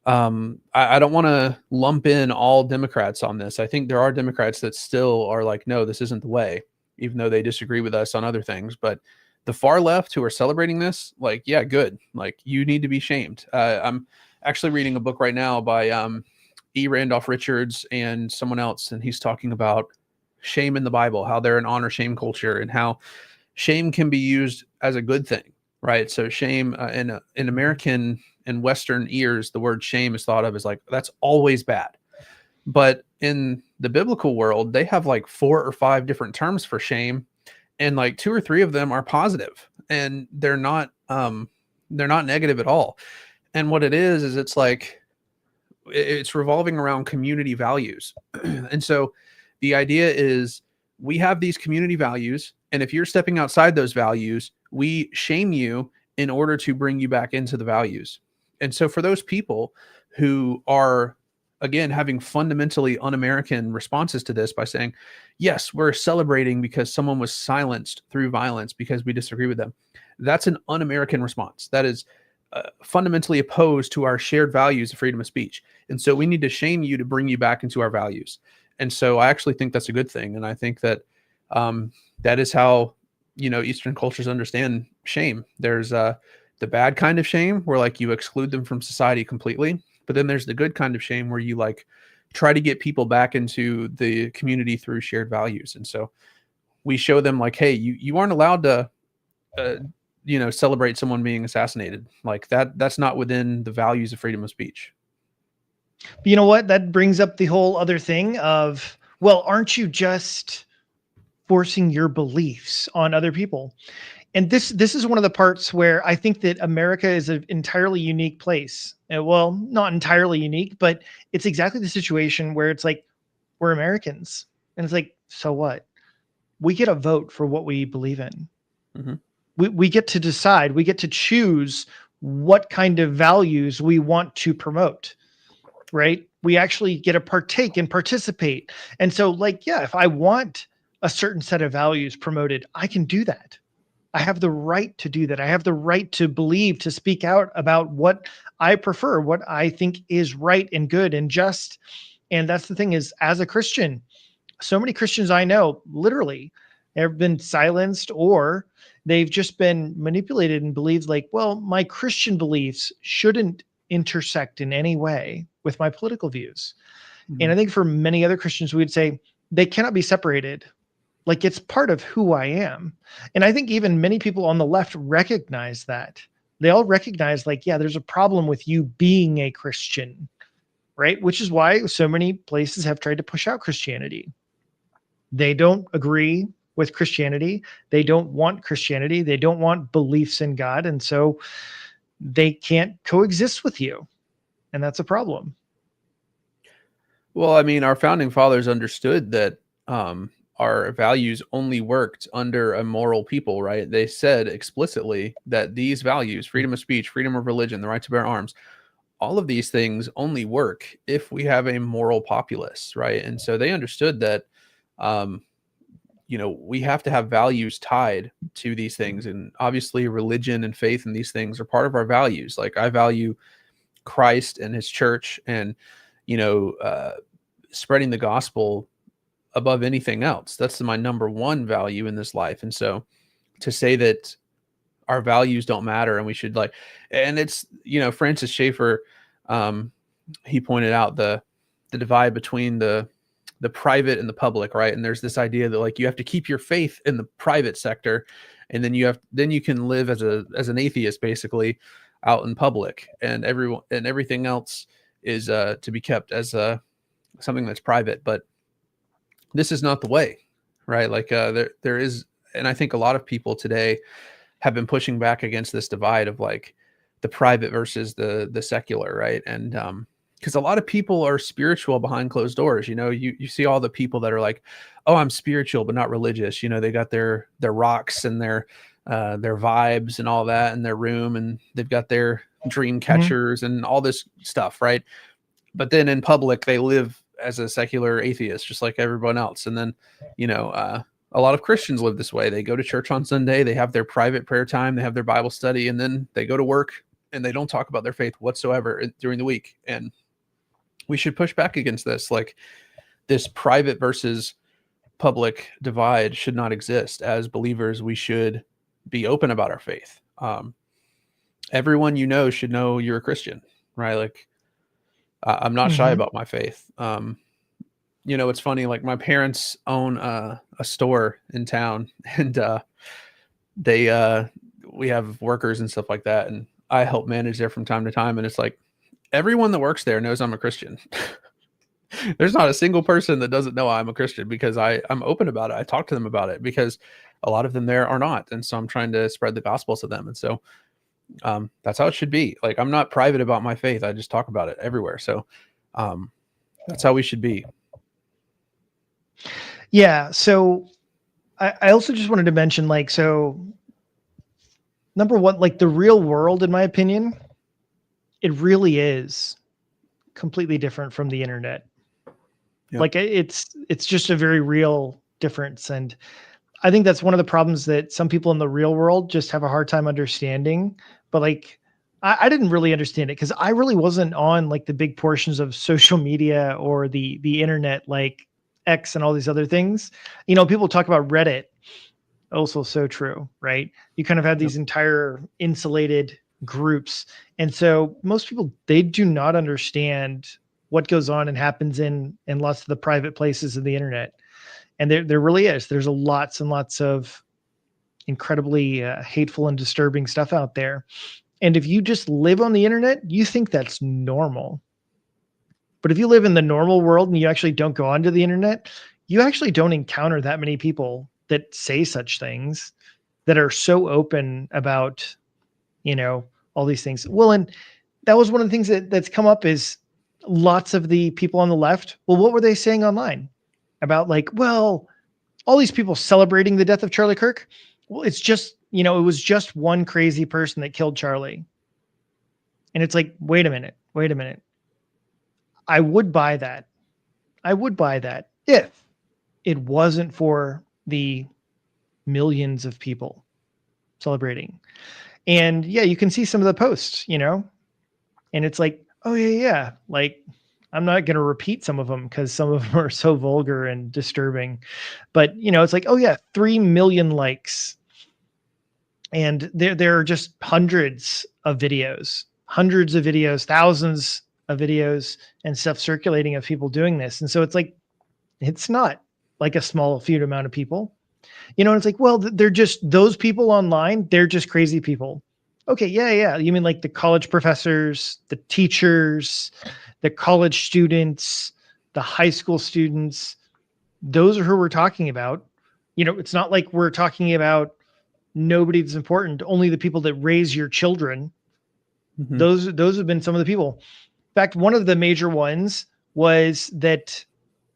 I don't want to lump in all Democrats on this. I think there are Democrats that still are like, no, this isn't the way, even though they disagree with us on other things. But the far left who are celebrating this, like, yeah, good. Like, you need to be shamed. I'm actually reading a book right now by E. Randolph Richards and someone else, and he's talking about shame in the Bible, how they're an honor shame culture, and how shame can be used as a good thing, right? So shame in American and Western ears, the word shame is thought of as like, that's always bad. But in the biblical world, they have like 4 or 5 different terms for shame, and like 2 or 3 of them are positive, and they're not negative at all. And what it is it's like, it's revolving around community values. And so the idea is we have these community values, and if you're stepping outside those values, we shame you in order to bring you back into the values. And so for those people who are, again, having fundamentally un-American responses to this by saying, yes, we're celebrating because someone was silenced through violence because we disagree with them, that's an un-American response. That is fundamentally opposed to our shared values of freedom of speech. And so we need to shame you to bring you back into our values. And so I actually think that's a good thing. And I think that that is how, Eastern cultures understand shame. There's the bad kind of shame where like you exclude them from society completely. But then there's the good kind of shame where you like try to get people back into the community through shared values. And so we show them like, hey, you aren't allowed to, celebrate someone being assassinated. Like that's not within the values of freedom of speech. But you know what? That brings up the whole other thing of, well, aren't you just forcing your beliefs on other people? And this is one of the parts where I think that America is an entirely unique place. Well, not entirely unique, but it's exactly the situation where it's like, we're Americans. And it's like, so what? We get a vote for what we believe in. Mm-hmm. We get to decide. We get to choose what kind of values we want to promote, right? We actually get to partake and participate. And so like, yeah, if I want a certain set of values promoted, I can do that. I have the right to do that. I have the right to believe, to speak out about what I prefer, what I think is right and good and just. And that's the thing is, as a Christian, so many Christians I know literally have been silenced, or they've just been manipulated and believed like, well, my Christian beliefs shouldn't intersect in any way with my political views. Mm-hmm. And I think for many other Christians, we would say they cannot be separated. Like it's part of who I am. And I think even many people on the left recognize that. They all recognize like, yeah, there's a problem with you being a Christian, right? Which is why so many places have tried to push out Christianity. They don't agree with Christianity. They don't want Christianity. They don't want beliefs in God. And so they can't coexist with you. And that's a problem. Well, I mean, our founding fathers understood that our values only worked under a moral people, right? They said explicitly that these values, freedom of speech, freedom of religion, the right to bear arms, all of these things only work if we have a moral populace, right? And so they understood that, we have to have values tied to these things. And obviously religion and faith and these things are part of our values. Like I value Christ and his church and, spreading the gospel above anything else. That's my number one value in this life. And so to say that our values don't matter and we should and it's, Francis Schaeffer, he pointed out the divide between the private and the public, right? And there's this idea that you have to keep your faith in the private sector, and then you can live as an atheist basically out in public, and everything else is to be kept as something that's private. But this is not the way, right? There is, and I think a lot of people today have been pushing back against this divide of the private versus the secular, right? And because a lot of people are spiritual behind closed doors. You see all the people that are like, oh, I'm spiritual but not religious. They got their rocks and their vibes and all that in their room, and they've got their dream catchers and all this stuff, right? But then in public they live as a secular atheist just like everyone else. And then a lot of Christians live this way. They go to church on Sunday, they have their private prayer time, they have their Bible study, and then they go to work and they don't talk about their faith whatsoever during the week. And we should push back against this. Like, this private versus public divide should not exist. As believers, we should be open about our faith. Everyone should know you're a Christian, right? Like, I'm not shy about my faith. It's funny, like my parents own a store in town, and we have workers and stuff like that, and I help manage there from time to time. And it's like, everyone that works there knows I'm a Christian. There's not a single person that doesn't know I'm a Christian, because I'm open about it. I talk to them about it, because a lot of them there are not. And so I'm trying to spread the gospel to them. And so that's how it should be. Like, I'm not private about my faith. I just talk about it everywhere. So that's how we should be. Yeah. So I also just wanted to mention, like, so number one, like the real world, in my opinion, it really is completely different from the internet. Yep. Like it's just a very real difference. And I think that's one of the problems that some people in the real world just have a hard time understanding. But like, I didn't really understand it because I really wasn't on like the big portions of social media or the internet, like X and all these other things. People talk about Reddit. Also so true, right? You kind of have these entire insulated groups. And so most people, they do not understand what goes on and happens in lots of the private places of the internet. And there really is. There's lots and lots of incredibly hateful and disturbing stuff out there. And if you just live on the internet, you think that's normal. But if you live in the normal world and you actually don't go onto the internet, you actually don't encounter that many people that say such things, that are so open about, all these things. Well, and that was one of the things that's come up is lots of the people on the left. Well, what were they saying online about, like, well, all these people celebrating the death of Charlie Kirk? Well, it's just, it was just one crazy person that killed Charlie. And it's like, wait a minute. I would buy that. If it wasn't for the millions of people celebrating. And yeah, you can see some of the posts, and it's like, oh yeah. Like, I'm not going to repeat some of them because some of them are so vulgar and disturbing, but it's like, oh yeah, 3 million likes. And there are just hundreds of videos, thousands of videos and stuff circulating of people doing this. And so it's like, it's not like a small few amount of people, and it's like, well, they're just those people online. They're just crazy people. Okay. Yeah. You mean like the college professors, the teachers, the college students, the high school students? Those are who we're talking about. It's not like we're talking about nobody that's important, only the people that raise your children. Mm-hmm. Those have been some of the people. In fact, one of the major ones was that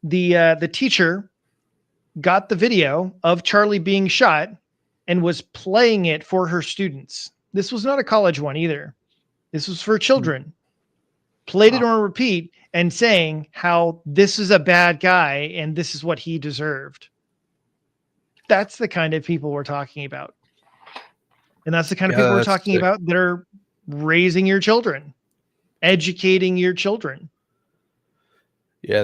the teacher got the video of Charlie being shot and was playing it for her students. This was not a college one either. This was for children. Mm-hmm. Played it on repeat and saying how this is a bad guy and this is what he deserved. That's the kind of people we're talking about. And that's the kind of people we're talking about that are raising your children, educating your children. Yeah,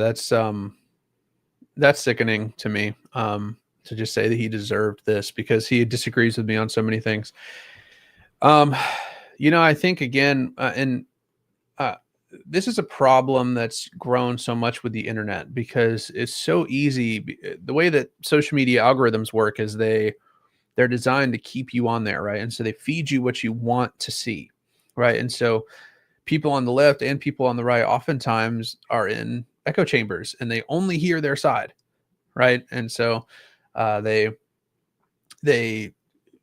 that's sickening to me, to just say that he deserved this because he disagrees with me on so many things. I think again, this is a problem that's grown so much with the internet because it's so easy. The way that social media algorithms work is they're designed to keep you on there, right? And so they feed you what you want to see, right? And so people on the left and people on the right oftentimes are in echo chambers and they only hear their side, right? And so they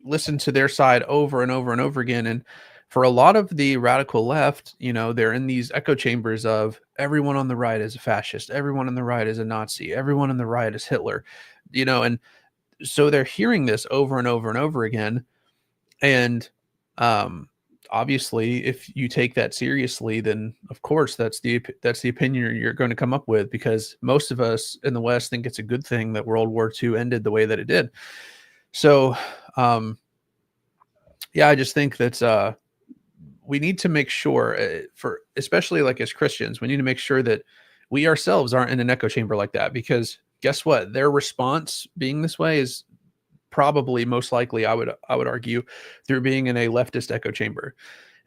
listen to their side over and over and over again. And for a lot of the radical left, they're in these echo chambers of everyone on the right is a fascist, everyone on the right is a Nazi, everyone on the right is Hitler, and so they're hearing this over and over and over again. And obviously, if you take that seriously, then of course that's the opinion you're going to come up with, because most of us in the West think it's a good thing that World War II ended the way that it did. So, yeah, I just think that we need to make sure, for especially like as Christians, we need to make sure that we ourselves aren't in an echo chamber like that, because guess what? Their response being this way is probably most likely, I would argue, through being in a leftist echo chamber.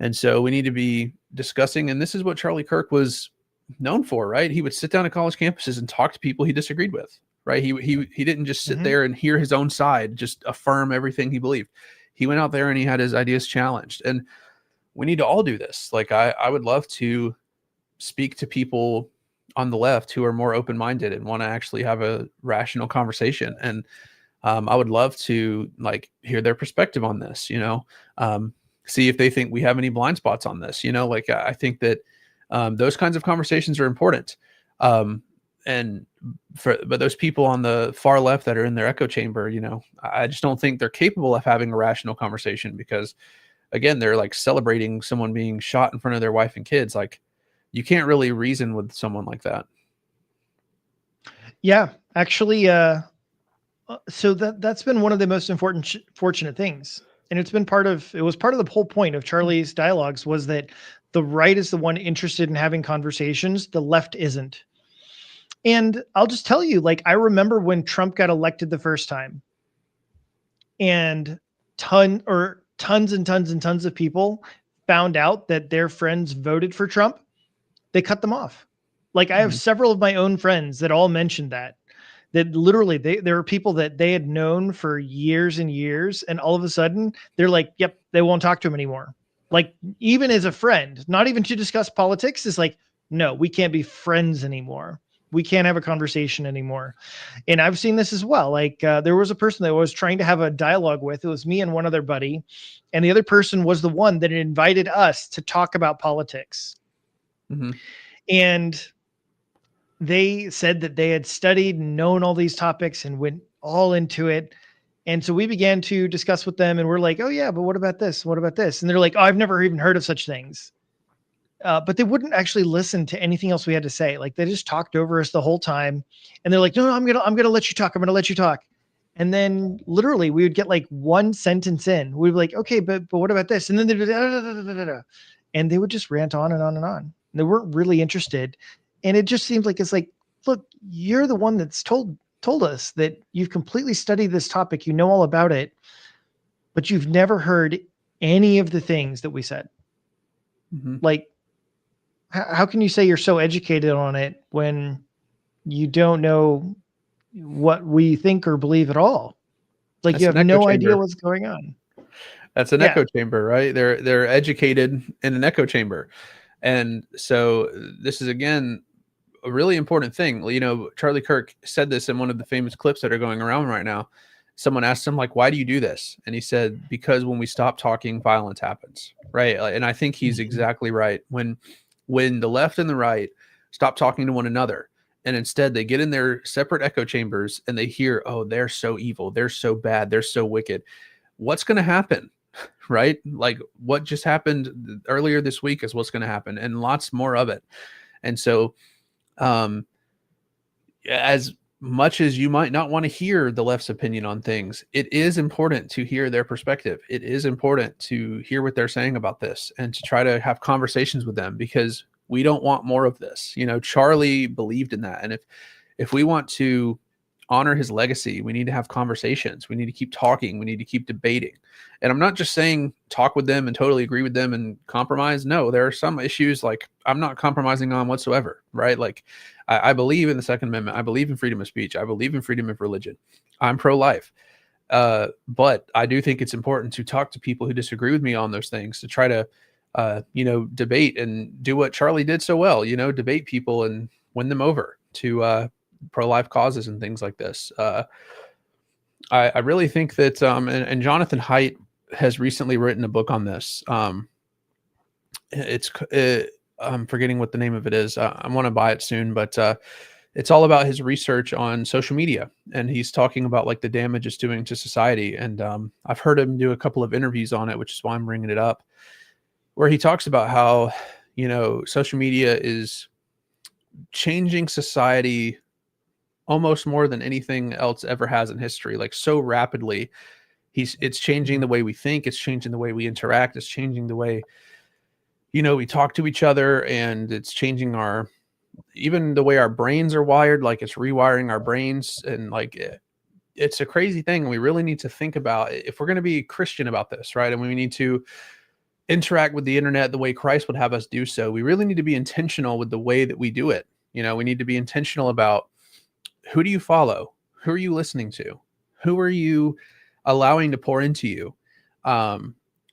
And so we need to be discussing, and this is what Charlie Kirk was known for, right? He would sit down at college campuses and talk to people he disagreed with, right? He didn't just sit there and hear his own side, just affirm everything he believed. He went out there and he had his ideas challenged. And we need to all do this. Like I would love to speak to people on the left who are more open-minded and want to actually have a rational conversation. And I would love to hear their perspective on this, see if they think we have any blind spots on this, I think that those kinds of conversations are important. But those people on the far left that are in their echo chamber, I just don't think they're capable of having a rational conversation, because again, they're celebrating someone being shot in front of their wife and kids. You can't really reason with someone like that. Yeah, actually, so that's been one of the most fortunate things. And it was part of the whole point of Charlie's dialogues, was that the right is the one interested in having conversations. The left isn't. And I'll just tell you, I remember when Trump got elected the first time, and tons and tons of people found out that their friends voted for Trump. They cut them off. I have several of my own friends that all mentioned that literally there are people that they had known for years and years, and all of a sudden they're like, yep, they won't talk to him anymore. Even as a friend, not even to discuss politics, is no, we can't be friends anymore. We can't have a conversation anymore. And I've seen this as well. There was a person that I was trying to have a dialogue with. It was me and one other buddy, and the other person was the one that invited us to talk about politics. Mm-hmm. And they said that they had studied and known all these topics and went all into it. And so we began to discuss with them, and we're like, oh yeah, but what about this? What about this? And they're like, oh, I've never even heard of such things. But they wouldn't actually listen to anything else we had to say. They just talked over us the whole time. And they're like, no, I'm going to let you talk. I'm going to let you talk. And then literally we would get one sentence in. We'd be like, okay, but what about this? And then they'd and they would just rant on and on and on. They weren't really interested. And it just seems it's look, you're the one that's told us that you've completely studied this topic. You know all about it, but you've never heard any of the things that we said. Mm-hmm. How can you say you're so educated on it when you don't know what we think or believe at all? You have no idea what's going on. That's an echo chamber, right? They're educated in an echo chamber. And so this is, again, a really important thing. Charlie Kirk said this in one of the famous clips that are going around right now. Someone asked him, why do you do this? And he said, because when we stop talking, violence happens, right? And I think he's exactly right. When the left and the right stop talking to one another, and instead they get in their separate echo chambers and they hear, oh, they're so evil, they're so bad, they're so wicked, what's going to happen? Right? What just happened earlier this week is what's going to happen, and lots more of it. And so as much as you might not want to hear the left's opinion on things, it is important to hear their perspective. It is important to hear what they're saying about this and to try to have conversations with them, because we don't want more of this. Charlie believed in that. And if we want to honor his legacy, we need to have conversations. We need to keep talking. We need to keep debating. And I'm not just saying talk with them and totally agree with them and compromise. No, there are some issues I'm not compromising on whatsoever, right? I believe in the Second Amendment. I believe in freedom of speech. I believe in freedom of religion. I'm pro-life. But I do think it's important to talk to people who disagree with me on those things, to try to, debate and do what Charlie did so well, debate people and win them over to pro-life causes and things like this. I really think that, and Jonathan Haidt has recently written a book on this. I'm forgetting what the name of it is. I want to buy it soon, but it's all about his research on social media, and he's talking about like the damage it's doing to society. And I've heard him do a couple of interviews on it, which is why I'm bringing it up, where he talks about how, social media is changing society almost more than anything else ever has in history, like so rapidly. It's changing the way we think, it's changing the way we interact, it's changing the way, we talk to each other, and it's changing even the way our brains are wired. Like, it's rewiring our brains, and like it's a crazy thing. We really need to think about, if we're going to be Christian about this, right? And we need to interact with the internet the way Christ would have us do so. We really need to be intentional with the way that we do it. We need to be intentional about, who do you follow? Who are you listening to? Who are you allowing to pour into you?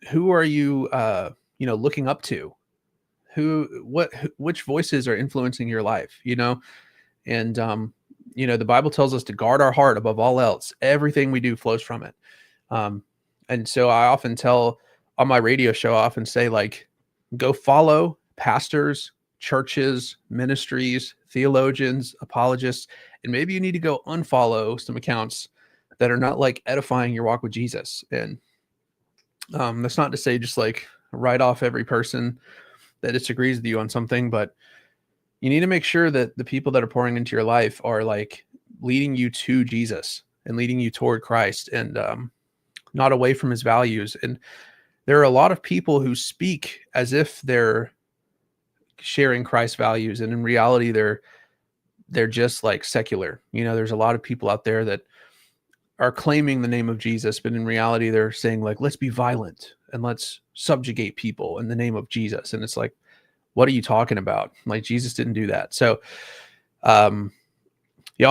Who are you, looking up to? Which voices are influencing your life? And, the Bible tells us to guard our heart above all else. Everything we do flows from it. And so I often tell on my radio show, I often say, like, go follow pastors, churches, ministries, theologians, apologists, and maybe you need to go unfollow some accounts that are not like edifying your walk with Jesus. And that's not to say just like write off every person that disagrees with you on something, but you need to make sure that the people that are pouring into your life are like leading you to Jesus and leading you toward Christ, and not away from his values. And there are a lot of people who speak as if they're sharing Christ's values, and in reality, they're just like secular. There's a lot of people out there that are claiming the name of Jesus, but in reality, they're saying, like, let's be violent and let's subjugate people in the name of Jesus. And it's like, what are you talking about? Like, Jesus didn't do that. So, all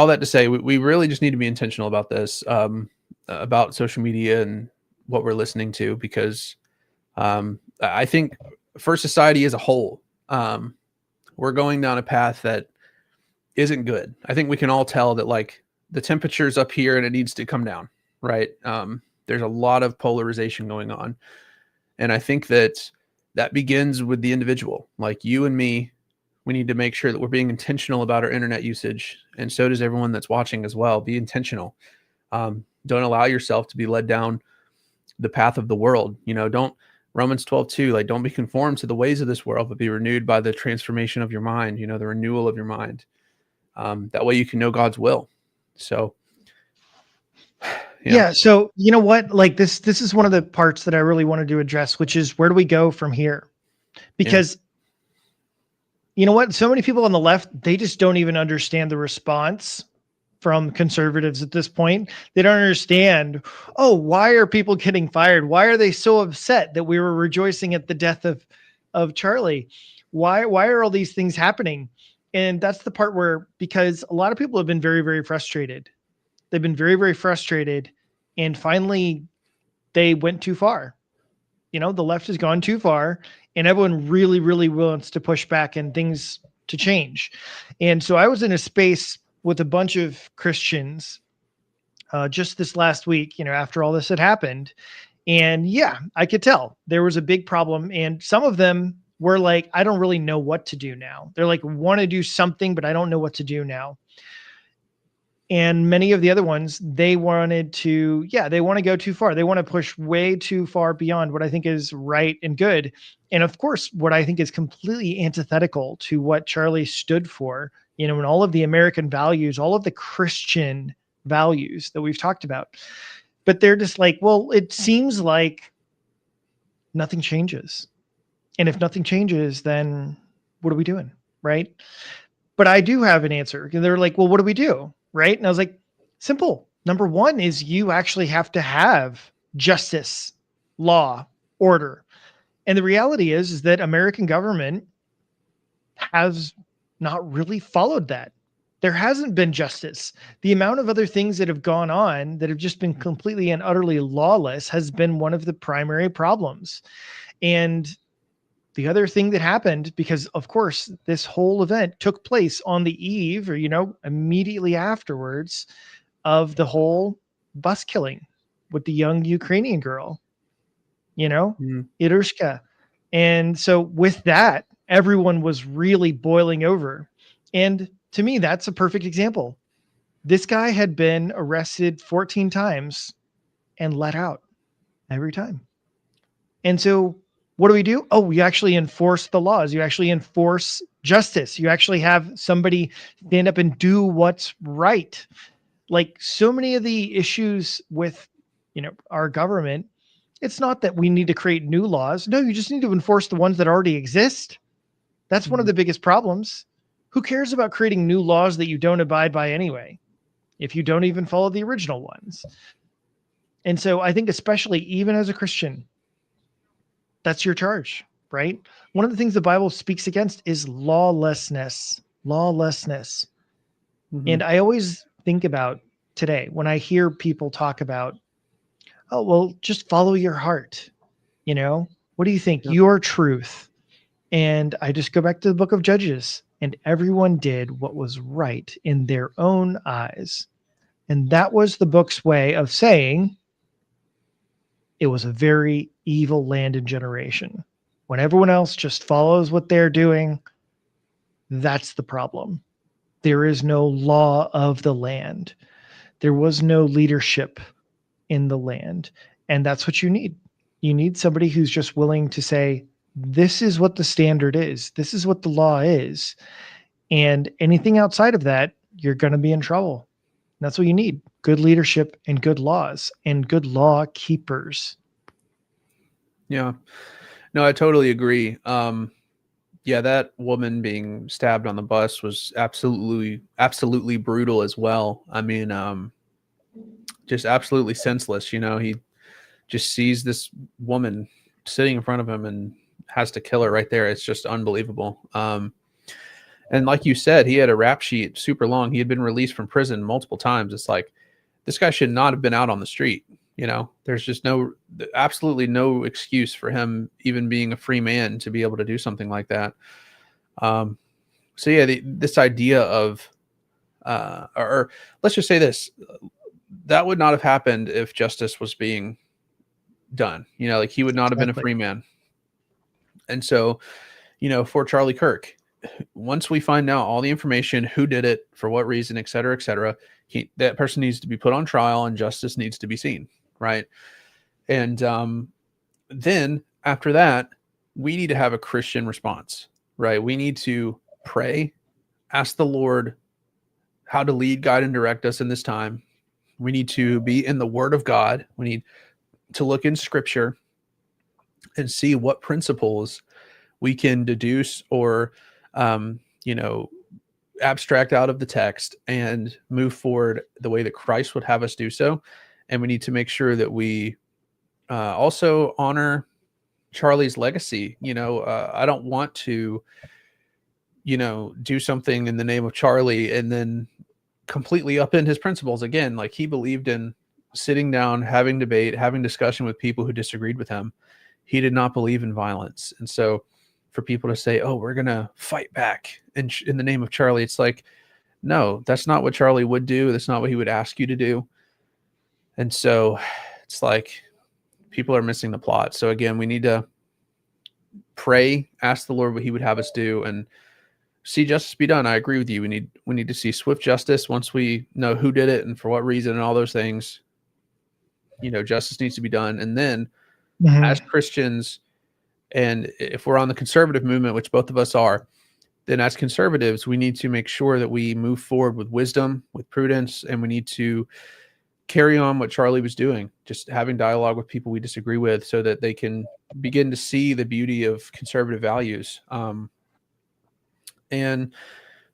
that to say, we really just need to be intentional about this, about social media and what we're listening to, because I think for society as a whole, we're going down a path that isn't good. I think we can all tell that, like, the temperature's up here and it needs to come down, right? There's a lot of polarization going on. And I think that begins with the individual. Like, you and me, we need to make sure that we're being intentional about our internet usage. And so does everyone that's watching as well. Be intentional. Don't allow yourself to be led down the path of the world. Romans 12:2, like, don't be conformed to the ways of this world, but be renewed by the transformation of your mind, the renewal of your mind. That way you can know God's will. So, yeah. So, you know what, like this is one of the parts that I really wanted to address, which is, where do we go from here? Because you know what, so many people on the left, they just don't even understand the response from conservatives at this point. They don't understand, why are people getting fired? Why are they so upset that we were rejoicing at the death of Charlie? Why are all these things happening? And that's the part where, because a lot of people have been very, very frustrated. They've been very, very frustrated. And finally, they went too far. The left has gone too far, and everyone really, really wants to push back and things to change. And so I was in a space with a bunch of Christians just this last week, after all this had happened. And yeah, I could tell there was a big problem. And some of them were like, I don't really know what to do now. They're like, want to do something, but I don't know what to do now. And many of the other ones, they want to go too far. They want to push way too far beyond what I think is right and good. And of course, what I think is completely antithetical to what Charlie stood for, and all of the American values, all of the Christian values that we've talked about. But they're just like, well, it seems like nothing changes. And if nothing changes, then what are we doing? Right. But I do have an answer. And they're like, well, what do we do? Right. And I was like, simple. Number one is, you actually have to have justice, law, order. And the reality is that American government has not really followed that. There hasn't been justice. The amount of other things that have gone on that have just been completely and utterly lawless has been one of the primary problems. And the other thing that happened, because of course this whole event took place on the eve, or, immediately afterwards, of the whole bus killing with the young Ukrainian girl, Irushka. And so with that, everyone was really boiling over. And to me, that's a perfect example. This guy had been arrested 14 times and let out every time. And so what do? Oh, you actually enforce the laws. You actually enforce justice. You actually have somebody stand up and do what's right. Like so many of the issues with, our government, it's not that we need to create new laws. No, you just need to enforce the ones that already exist. That's one of the biggest problems. Who cares about creating new laws that you don't abide by anyway, if you don't even follow the original ones? And so I think, especially even as a Christian, that's your charge, right? One of the things the Bible speaks against is lawlessness. Lawlessness. And I always think about today when I hear people talk about, oh, well, just follow your heart. What do you think? Yep. Your truth. And I just go back to the book of Judges, and everyone did what was right in their own eyes. And that was the book's way of saying it was a very evil land and generation. When everyone else just follows what they're doing, that's the problem. There is no law of the land. There was no leadership in the land. And that's what you need. You need somebody who's just willing to say, this is what the standard is. This is what the law is. And anything outside of that, you're going to be in trouble. And that's what you need. Good leadership and good laws and good law keepers. Yeah. No, I totally agree. Yeah, that woman being stabbed on the bus was absolutely brutal as well. I mean, just absolutely senseless. He just sees this woman sitting in front of him and has to kill her right there. It's just unbelievable. And like you said, he had a rap sheet super long. He had been released from prison multiple times. It's like, this guy should not have been out on the street. There's just absolutely no excuse for him even being a free man to be able to do something like that. So yeah, this idea of, or let's just say this, that would not have happened if justice was being done. Like he would not have been a free man. And so, for Charlie Kirk, once we find out all the information, who did it, for what reason, et cetera, that person needs to be put on trial and justice needs to be seen. Right. And then after that, we need to have a Christian response, right? We need to pray, ask the Lord how to lead, guide, and direct us in this time. We need to be in the Word of God. We need to look in Scripture and see what principles we can deduce or, abstract out of the text and move forward the way that Christ would have us do so. And we need to make sure that we also honor Charlie's legacy. I don't want to, do something in the name of Charlie and then completely upend his principles again. Like he believed in sitting down, having debate, having discussion with people who disagreed with him. He did not believe in violence. And so for people to say, oh, we're going to fight back in the name of Charlie, it's like, no, that's not what Charlie would do. That's not what he would ask you to do. And so it's like people are missing the plot. So again, we need to pray, ask the Lord what he would have us do, and see justice be done. I agree with you. We need to see swift justice once we know who did it and for what reason and all those things. Justice needs to be done. And then as Christians, and if we're on the conservative movement, which both of us are, then as conservatives, we need to make sure that we move forward with wisdom, with prudence, and we need to carry on what Charlie was doing, just having dialogue with people we disagree with so that they can begin to see the beauty of conservative values. And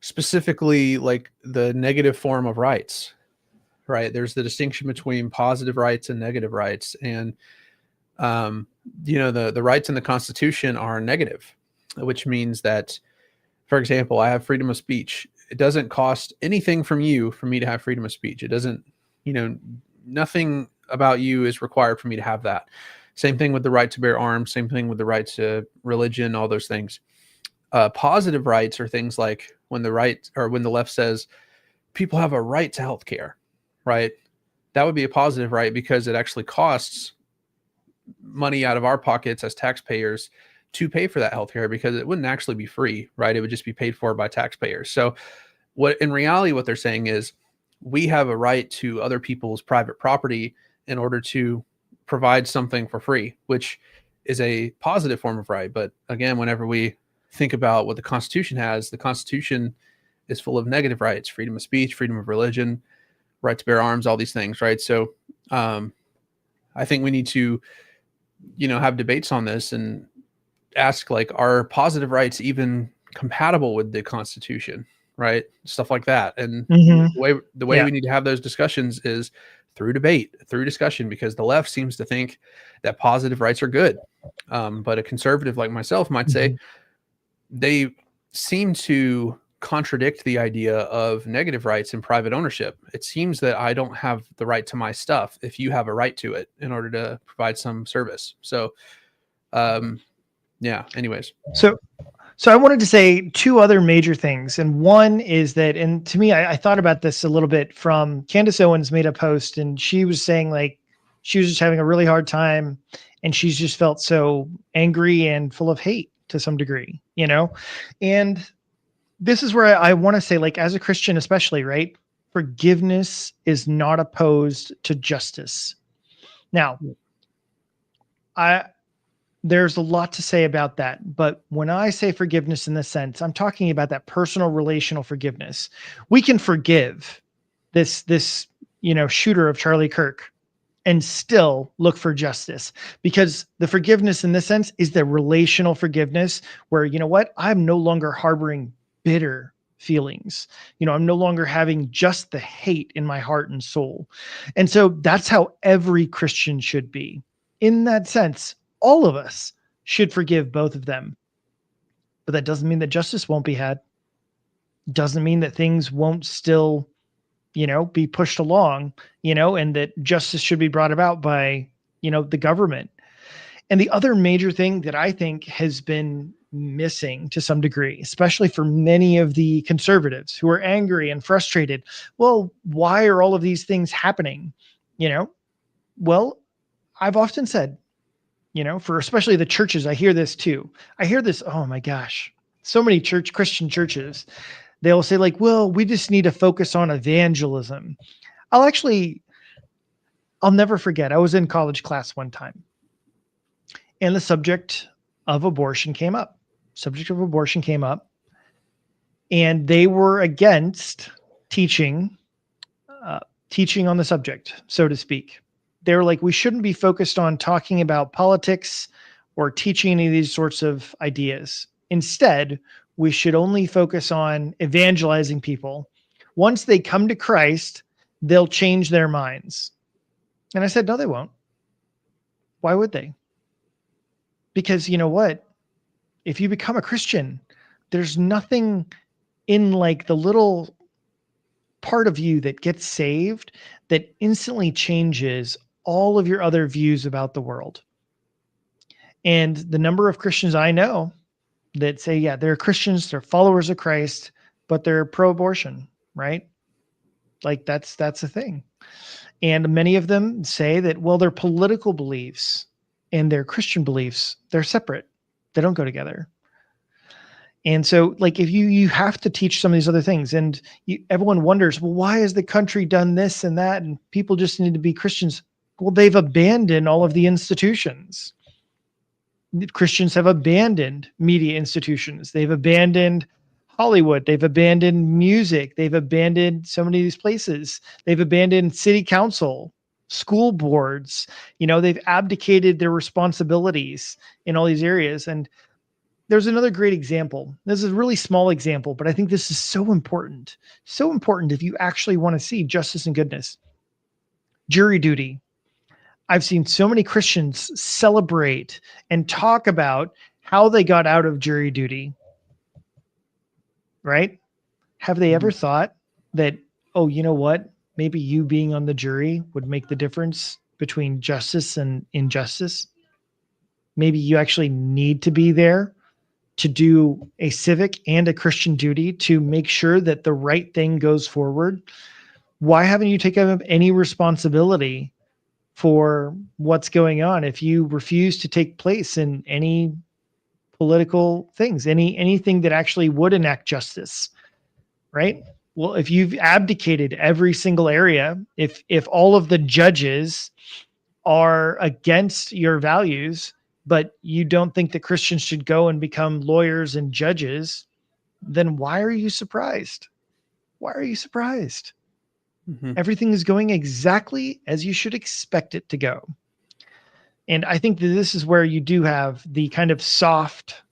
specifically like the negative form of rights, right? There's the distinction between positive rights and negative rights. And, the rights in the Constitution are negative, which means that, for example, I have freedom of speech. It doesn't cost anything from you for me to have freedom of speech. It doesn't, nothing about you is required for me to have that. Same thing with the right to bear arms, same thing with the right to religion, all those things. Positive rights are things like when the left says people have a right to health care, right? That would be a positive right because it actually costs money out of our pockets as taxpayers to pay for that healthcare, because it wouldn't actually be free, right? It would just be paid for by taxpayers. So what in reality, what they're saying is we have a right to other people's private property in order to provide something for free, which is a positive form of right. But again, whenever we think about what the Constitution has, the Constitution is full of negative rights: freedom of speech, freedom of religion, right to bear arms, all these things, right? So I think we need to, have debates on this and ask, like, are positive rights even compatible with the Constitution, right? Stuff like that. And the way we need to have those discussions is through debate, through discussion, because the left seems to think that positive rights are good. But a conservative like myself might say they seem to contradict the idea of negative rights and private ownership. It seems that I don't have the right to my stuff if you have a right to it in order to provide some service. So, anyways. So I wanted to say two other major things. And one is that, and to me, I thought about this a little bit from Candace Owens made a post, and she was saying, like, she was just having a really hard time, and she's just felt so angry and full of hate to some degree, and this is where I want to say, like, as a Christian, especially, right? Forgiveness is not opposed to justice. Now, there's a lot to say about that. But when I say forgiveness in this sense, I'm talking about that personal relational forgiveness. We can forgive this shooter of Charlie Kirk and still look for justice, because the forgiveness in this sense is the relational forgiveness where, I'm no longer harboring bitter feelings. I'm no longer having just the hate in my heart and soul. And so that's how every Christian should be. In that sense, all of us should forgive both of them. But that doesn't mean that justice won't be had. Doesn't mean that things won't still, be pushed along, and that justice should be brought about by, the government. And the other major thing that I think has been missing to some degree, especially for many of the conservatives who are angry and frustrated. Well, why are all of these things happening? Well, I've often said, for especially the churches, I hear this too. I hear this, oh my gosh, so many Christian churches, they'll say, like, well, we just need to focus on evangelism. I'll never forget. I was in college class one time, and the subject of abortion came up. And they were against teaching on the subject, so to speak. They're like, we shouldn't be focused on talking about politics or teaching any of these sorts of ideas. Instead, we should only focus on evangelizing people. Once they come to Christ, they'll change their minds. And I said, no, they won't. Why would they? Because you know what? If you become a Christian, there's nothing in, like, the little part of you that gets saved that instantly changes all of your other views about the world. And the number of Christians I know that say, yeah, they're Christians, they're followers of Christ, but they're pro-abortion, right? Like, that's a thing. And many of them say that, well, their political beliefs and their Christian beliefs, they're separate. They don't go together. And so, like, if you have to teach some of these other things, and everyone wonders, well, why has the country done this and that? And people just need to be Christians. Well, they've abandoned all of the institutions. Christians have abandoned media institutions. They've abandoned Hollywood. They've abandoned music. They've abandoned so many of these places. They've abandoned city council, school boards. They've abdicated their responsibilities in all these areas. And there's another great example. This is a really small example, but I think this is so important. So important if you actually want to see justice and goodness. Jury duty. I've seen so many Christians celebrate and talk about how they got out of jury duty. Right? Have they ever thought that, oh, you know what? Maybe you being on the jury would make the difference between justice and injustice? Maybe you actually need to be there to do a civic and a Christian duty to make sure that the right thing goes forward. Why haven't you taken up any responsibility for what's going on if you refuse to take place in any political things, anything that actually would enact justice, right? Well, if you've abdicated every single area, if all of the judges are against your values, but you don't think that Christians should go and become lawyers and judges, then why are you surprised? Why are you surprised? Mhm. Everything is going exactly as you should expect it to go. And I think that this is where you do have the kind of soft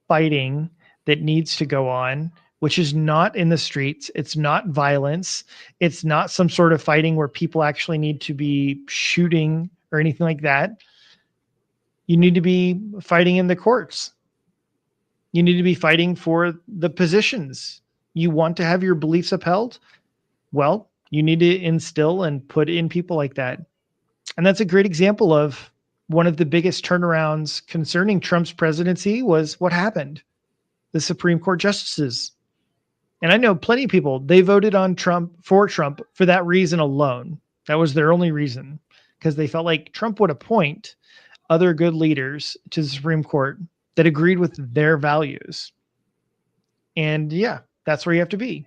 fighting that needs to go on, which is not in the streets. It's not violence. It's not some sort of fighting where people actually need to be shooting or anything like that. You need to be fighting in the courts. You need to be fighting for the positions. You want to have your beliefs upheld? Well, you need to instill and put in people like that. And that's a great example of one of the biggest turnarounds concerning Trump's presidency was what happened. The Supreme Court justices. And I know plenty of people, they voted on Trump for that reason alone. That was their only reason, because they felt like Trump would appoint other good leaders to the Supreme Court that agreed with their values. And yeah, that's where you have to be.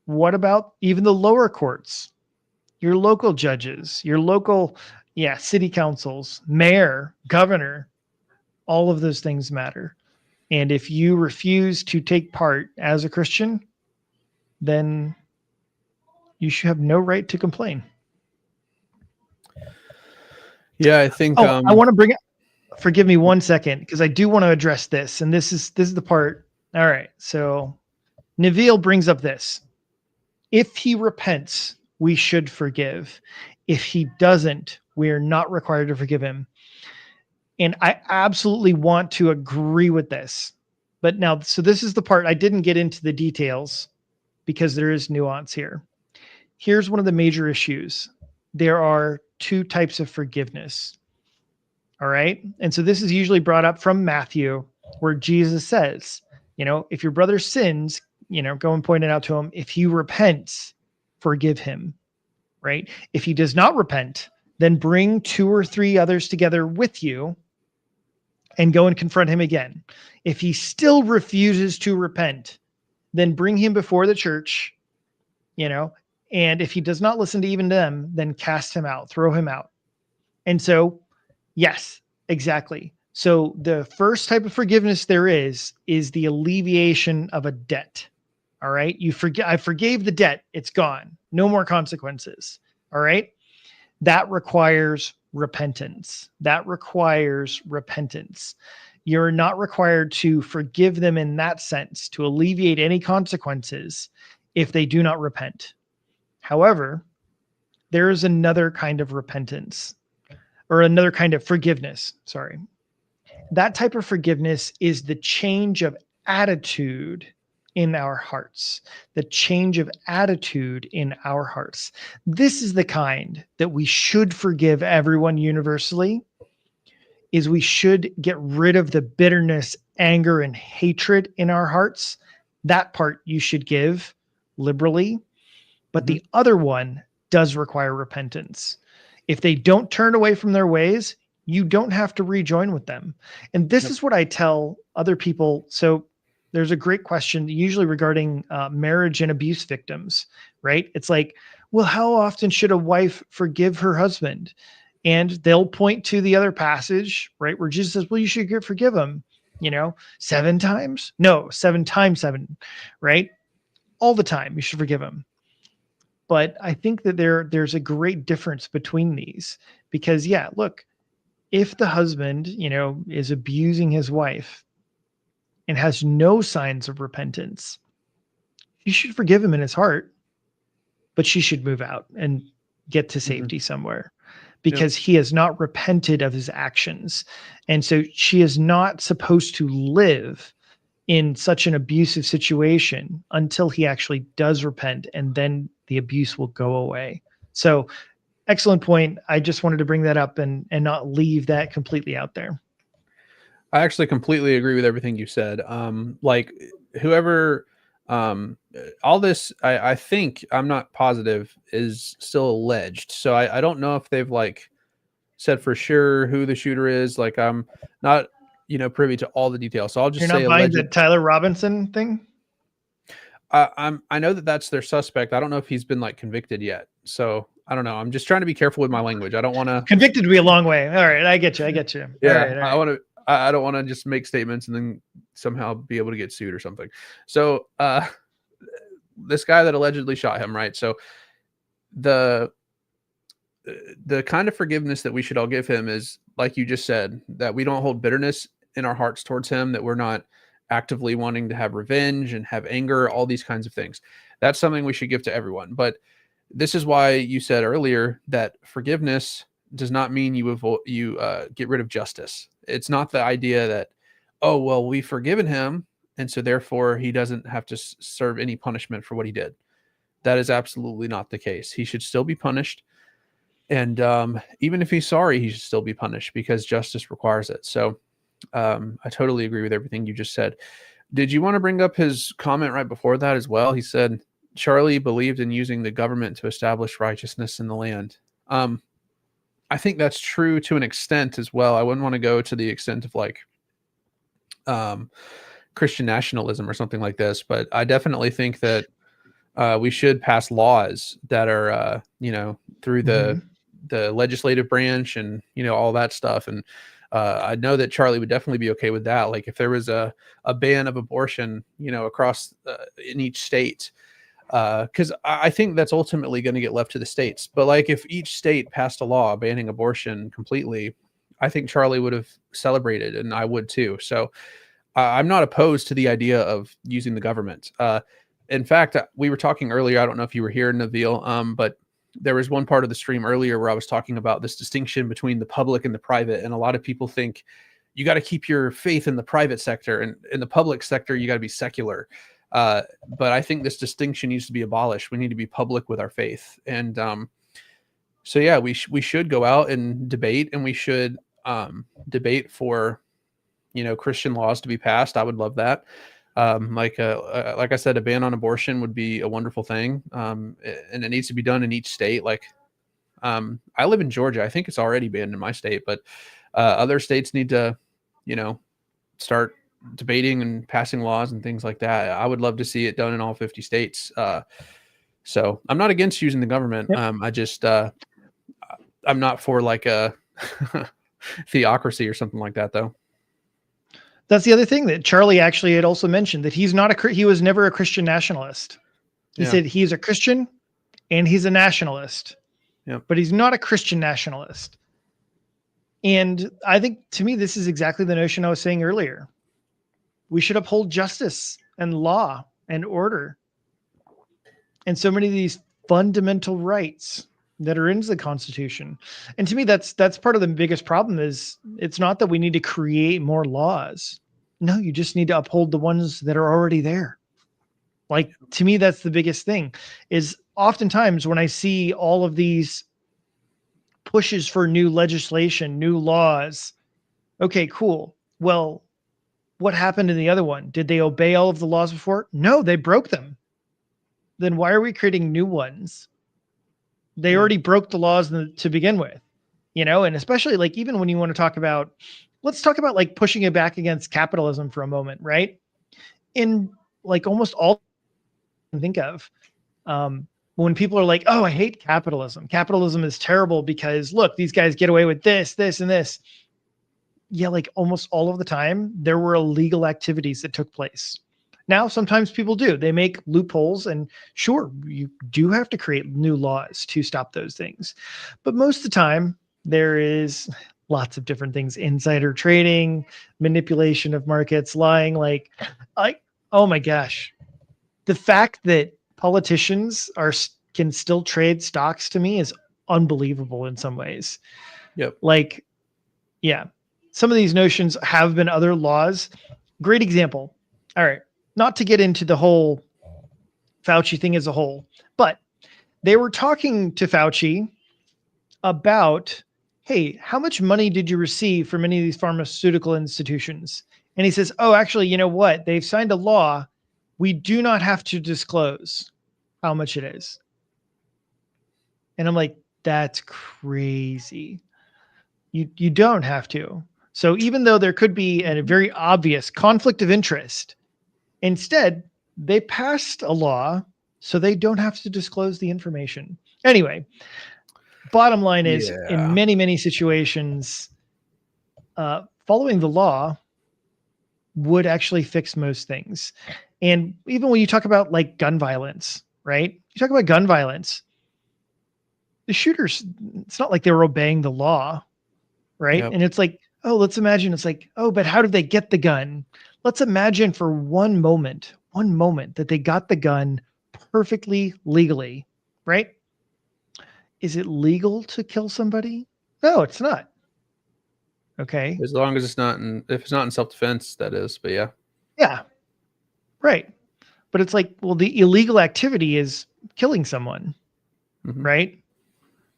What about even the lower courts? Your local judges, your local, city councils, mayor, governor, all of those things matter. And if you refuse to take part as a Christian, then you should have no right to complain. Yeah, I think. I want to bring it. Forgive me 1 second, because I do want to address this. And this is the part. All right. So Neville brings up this. If he repents, we should forgive. If he doesn't, we are not required to forgive him. And I absolutely want to agree with this. But now, so this is the part I didn't get into the details because there is nuance here. Here's one of the major issues. There are two types of forgiveness. All right. And so this is usually brought up from Matthew, where Jesus says, if your brother sins, go and point it out to him. If he repents, forgive him. Right. If he does not repent, then bring 2 or 3 others together with you and go and confront him again. If he still refuses to repent, then bring him before the church, and if he does not listen to even them, then cast him out, throw him out. And so, yes, exactly. So the first type of forgiveness there is the alleviation of a debt. All right. I forgave the debt. It's gone. No more consequences. All right. That requires repentance. You're not required to forgive them in that sense, to alleviate any consequences if they do not repent. However, there is another kind of repentance, or another kind of forgiveness. Sorry. That type of forgiveness is the change of attitude in our hearts. The change of attitude in our hearts. This is the kind that we should forgive everyone universally. Is we should get rid of the bitterness, anger, and hatred in our hearts. That part you should give liberally. But the other one does require repentance. If they don't turn away from their ways, you don't have to rejoin with them. And this is what I tell other people. So there's a great question usually regarding marriage and abuse victims, right? It's like, well, how often should a wife forgive her husband? And they'll point to the other passage, right, where Jesus says, well, you should forgive him, 7 times? No, 7 times 7, right? All the time you should forgive him. But I think that there's a great difference between these because, look, if the husband, is abusing his wife and has no signs of repentance, you should forgive him in his heart, but she should move out and get to safety somewhere because he has not repented of his actions. And so she is not supposed to live in such an abusive situation until he actually does repent, and then the abuse will go away. So excellent point. I just wanted to bring that up and not leave that completely out there. I actually completely agree with everything you said. Like whoever, all this, I think, I'm not positive, is still alleged. So I don't know if they've said for sure who the shooter is. I'm not privy to all the details. So I'll just You're say not buying alleged. the Tyler Robinson thing? I know that that's their suspect. I don't know if he's been like convicted yet. So I don't know. I'm just trying to be careful with my language. I don't want to. Convicted would be a long way. All right, I get you. Yeah, All I right. want to. I don't want to just make statements and then somehow be able to get sued or something. So this guy that allegedly shot him, right? So the the kind of forgiveness that we should all give him is, like you just said, that we don't hold bitterness in our hearts towards him, that we're not actively wanting to have revenge and have anger, all these kinds of things. That's something we should give to everyone. But this is why you said earlier that forgiveness does not mean you get rid of justice. It's not the idea that, oh, well, we've forgiven him, and so therefore he doesn't have to serve any punishment for what he did. That is absolutely not the case. He should still be punished. And even if he's sorry, he should still be punished because justice requires it. So I totally agree with everything you just said. Did you want to bring up his comment right before that as well? He said, Charlie believed in using the government to establish righteousness in the land. I think that's true to an extent as well. I wouldn't want to go to the extent of like Christian nationalism or something like this, but I definitely think that we should pass laws that are, through the legislative branch and, all that stuff. And I know that Charlie would definitely be okay with that. Like if there was a ban of abortion, across in each state, because I think that's ultimately going to get left to the states. But like if each state passed a law banning abortion completely, I think Charlie would have celebrated, and I would too. So I'm not opposed to the idea of using the government. In fact, we were talking earlier, I don't know if you were here, Nabil, but there was one part of the stream earlier where I was talking about this distinction between the public and the private. And a lot of people think you got to keep your faith in the private sector, and in the public sector, you got to be secular. But I think this distinction needs to be abolished. We need to be public with our faith. And so, yeah, we should go out and debate, and we should debate for, Christian laws to be passed. I would love that. Like I said, a ban on abortion would be a wonderful thing. And it needs to be done in each state. Like, I live in Georgia. I think it's already banned in my state, but other states need to, start debating and passing laws and things like that. I would love to see it done in all 50 states. So I'm not against using the government. Yep. I just, I'm not for like a theocracy or something like that, though. That's the other thing that Charlie actually had also mentioned, that he was never a Christian nationalist. He said he's a Christian and he's a nationalist, but he's not a Christian nationalist. And I think, to me, this is exactly the notion I was saying earlier. We should uphold justice and law and order and so many of these fundamental rights that are in the Constitution. And to me, that's part of the biggest problem. Is it's not that we need to create more laws. No, you just need to uphold the ones that are already there. Like, to me, that's the biggest thing. Is oftentimes when I see all of these pushes for new legislation, new laws, okay, cool. Well, what happened in the other one? Did they obey all of the laws before? No, they broke them. Then why are we creating new ones? They already broke the laws to begin with, and especially like, even when you want to talk about, let's talk about like pushing it back against capitalism for a moment, right? In like almost all I can think of, when people are like, oh, I hate capitalism. Capitalism is terrible because look, these guys get away with this, this, and this. Yeah, like almost all of the time, there were illegal activities that took place. Now, sometimes people do. They make loopholes, and sure, you do have to create new laws to stop those things. But most of the time, there is lots of different things: insider trading, manipulation of markets, lying. Oh my gosh, the fact that politicians can still trade stocks, to me, is unbelievable in some ways. Yep. Like, yeah, some of these notions have been other laws. Great example. All right. Not to get into the whole Fauci thing as a whole, but they were talking to Fauci about, hey, how much money did you receive from any of these pharmaceutical institutions? And he says, oh, actually, you know what? They've signed a law. We do not have to disclose how much it is. And I'm like, that's crazy. You don't have to. So even though there could be a very obvious conflict of interest, instead, they passed a law so they don't have to disclose the information. Anyway, bottom line is, in many, many situations, following the law would actually fix most things. And even when you talk about like gun violence, right? You talk about gun violence, the shooters, it's not like they were obeying the law, right? Yep. And it's like, oh, let's imagine it's like, oh, but how did they get the gun? Let's imagine for one moment that they got the gun perfectly legally, right? Is it legal to kill somebody? No, it's not. Okay. As long as it's not if it's not in self-defense, that is, but yeah. Yeah. Right. But it's like, well, the illegal activity is killing someone, right?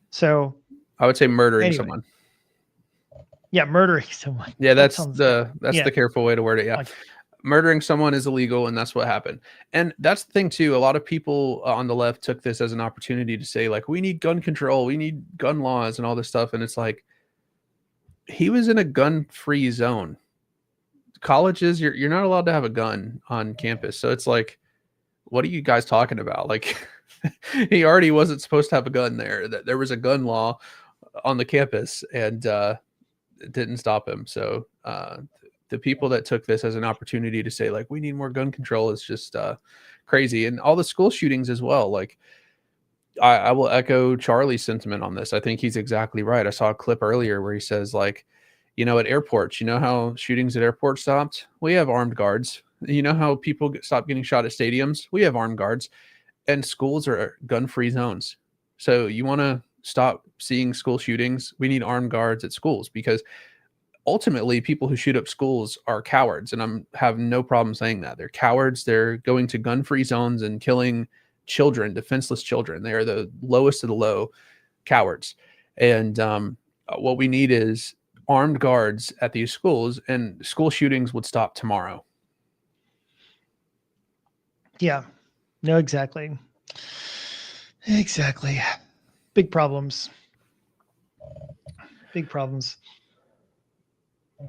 So I would say murdering someone. Yeah, murdering someone. Yeah, that's the careful way to word it. Yeah. Okay. Murdering someone is illegal, and that's what happened. And that's the thing too. A lot of people on the left took this as an opportunity to say, like, we need gun control, we need gun laws and all this stuff. And it's like, he was in a gun-free zone. Colleges, you're not allowed to have a gun on campus. So it's like, what are you guys talking about? Like, he already wasn't supposed to have a gun there. That there was a gun law on the campus, and it didn't stop him. So the people that took this as an opportunity to say, like, we need more gun control is just crazy. And all the school shootings as well. Like, I will echo Charlie's sentiment on this. I think he's exactly right. I saw a clip earlier where he says, like, you know, at airports, you know how shootings at airports stopped? We have armed guards. You know how people stop getting shot at stadiums? We have armed guards. And schools are gun-free zones. So you want to stop seeing school shootings? We need armed guards at schools, because ultimately people who shoot up schools are cowards. And I'm have no problem saying that. They're cowards. They're going to gun-free zones and killing children, defenseless children. They are the lowest of the low cowards. And what we need is armed guards at these schools, and school shootings would stop tomorrow. Yeah, no, exactly. Exactly. Big problems. Big problems.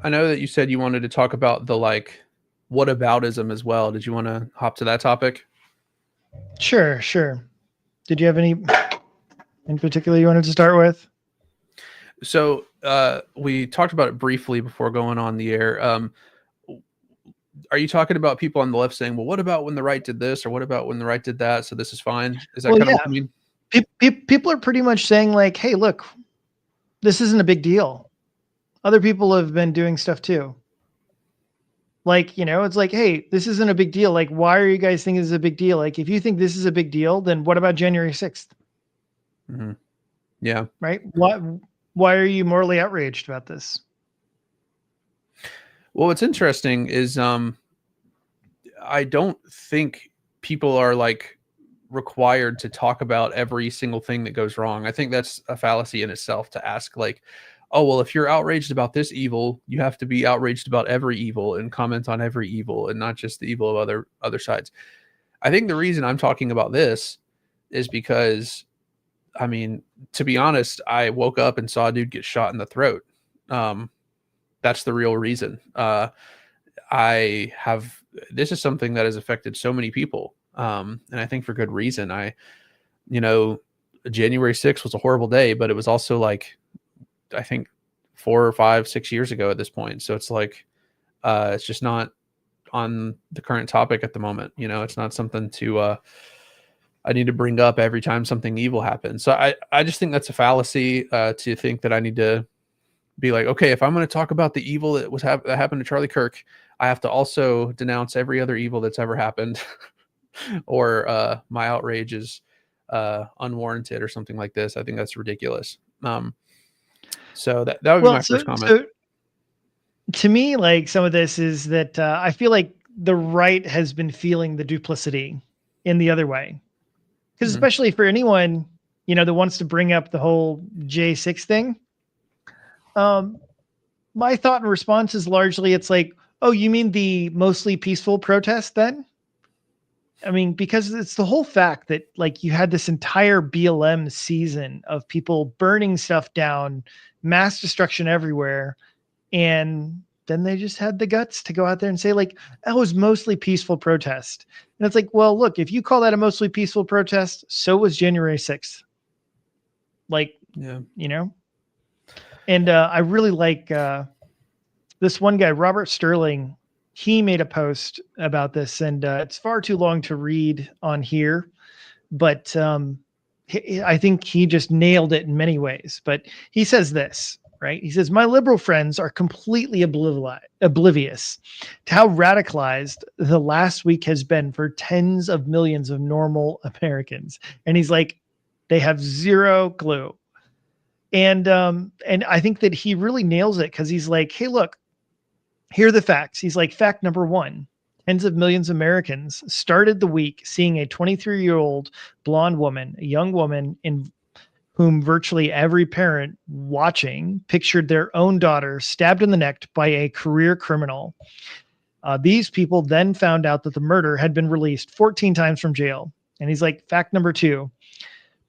I know that you said you wanted to talk about the, like, whataboutism as well. Did you want to hop to that topic? Sure. Did you have any in particular you wanted to start with? So we talked about it briefly before going on the air. Are you talking about people on the left saying, well, what about when the right did this, or what about when the right did that, so this is fine? Is that kind of what you mean? People are pretty much saying, like, hey, look, this isn't a big deal. Other people have been doing stuff too. Like, you know, it's like, hey, this isn't a big deal. Like, why are you guys thinking this is a big deal? Like, if you think this is a big deal, then what about January 6th? Mm-hmm. Yeah. Right? Why are you morally outraged about this? Well, what's interesting is I don't think people are, like, required to talk about every single thing that goes wrong. I think that's a fallacy in itself to ask, like, oh, well, if you're outraged about this evil, you have to be outraged about every evil and comment on every evil and not just the evil of other sides. I think the reason I'm talking about this is because, I mean, to be honest, I woke up and saw a dude get shot in the throat. That's the real reason. This is something that has affected so many people. And I think for good reason. January 6th was a horrible day, but it was also, like, I think 4 or 5, 6 years ago at this point. So it's like, it's just not on the current topic at the moment. You know, it's not something I need to bring up every time something evil happens. So I just think that's a fallacy to think that I need to be like, okay, if I'm going to talk about the evil that that happened to Charlie Kirk, I have to also denounce every other evil that's ever happened, or my outrage is unwarranted or something like this. I think that's ridiculous. So that would be my first comment. So to me, like, some of this is that I feel like the right has been feeling the duplicity in the other way. Because especially for anyone, you know, that wants to bring up the whole J6 thing, my thought and response is largely, it's like, oh, you mean the mostly peaceful protest then? I mean, because it's the whole fact that, like, you had this entire BLM season of people burning stuff down, mass destruction everywhere. And then they just had the guts to go out there and say, like, that was mostly peaceful protest. And it's like, well, look, if you call that a mostly peaceful protest, so was January 6th. Like, Yeah. you know? And I really like this one guy, Robert Sterling. He made a post about this, and it's far too long to read on here, but I think he just nailed it in many ways. But he says this, right? He says, my liberal friends are completely oblivious to how radicalized the last week has been for tens of millions of normal Americans. And he's like, they have zero clue. And I think that he really nails it, because he's like, hey, look, here are the facts. He's like, fact number one, tens of millions of Americans started the week seeing a 23-year-old blonde woman, a young woman in whom virtually every parent watching pictured their own daughter stabbed in the neck by a career criminal. These people then found out that the murder had been released 14 times from jail. And he's like, fact number two,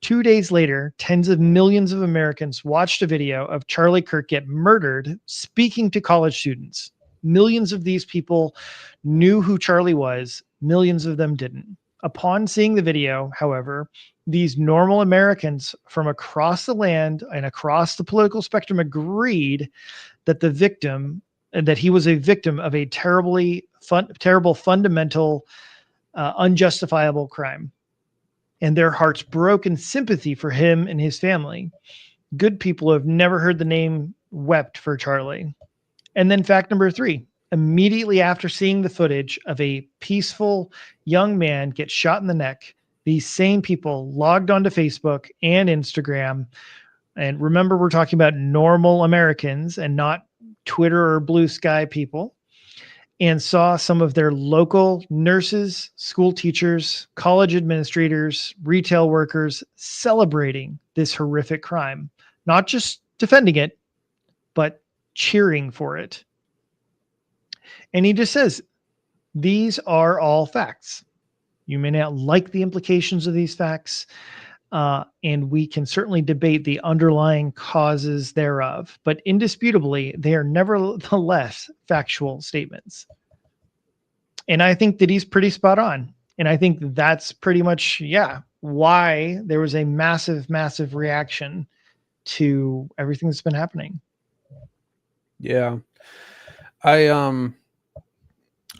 2 days later, tens of millions of Americans watched a video of Charlie Kirk get murdered speaking to college students. Millions of these people knew who Charlie was. Millions of them didn't. Upon seeing the video, however, these normal Americans from across the land and across the political spectrum agreed that that he was a victim of a terrible, fundamental, unjustifiable crime. And their hearts broke in sympathy for him and his family. Good people who have never heard the name wept for Charlie. And then fact number three, immediately after seeing the footage of a peaceful young man get shot in the neck, these same people logged onto Facebook and Instagram. And remember, we're talking about normal Americans and not Twitter or Blue Sky people, and saw some of their local nurses, school teachers, college administrators, retail workers celebrating this horrific crime, not just defending it, but cheering for it. And he just says, these are all facts. You may not like the implications of these facts, and we can certainly debate the underlying causes thereof, but indisputably, they are nevertheless factual statements. And I think that he's pretty spot on. And I think that's pretty much, why there was a massive, massive reaction to everything that's been happening. Yeah. I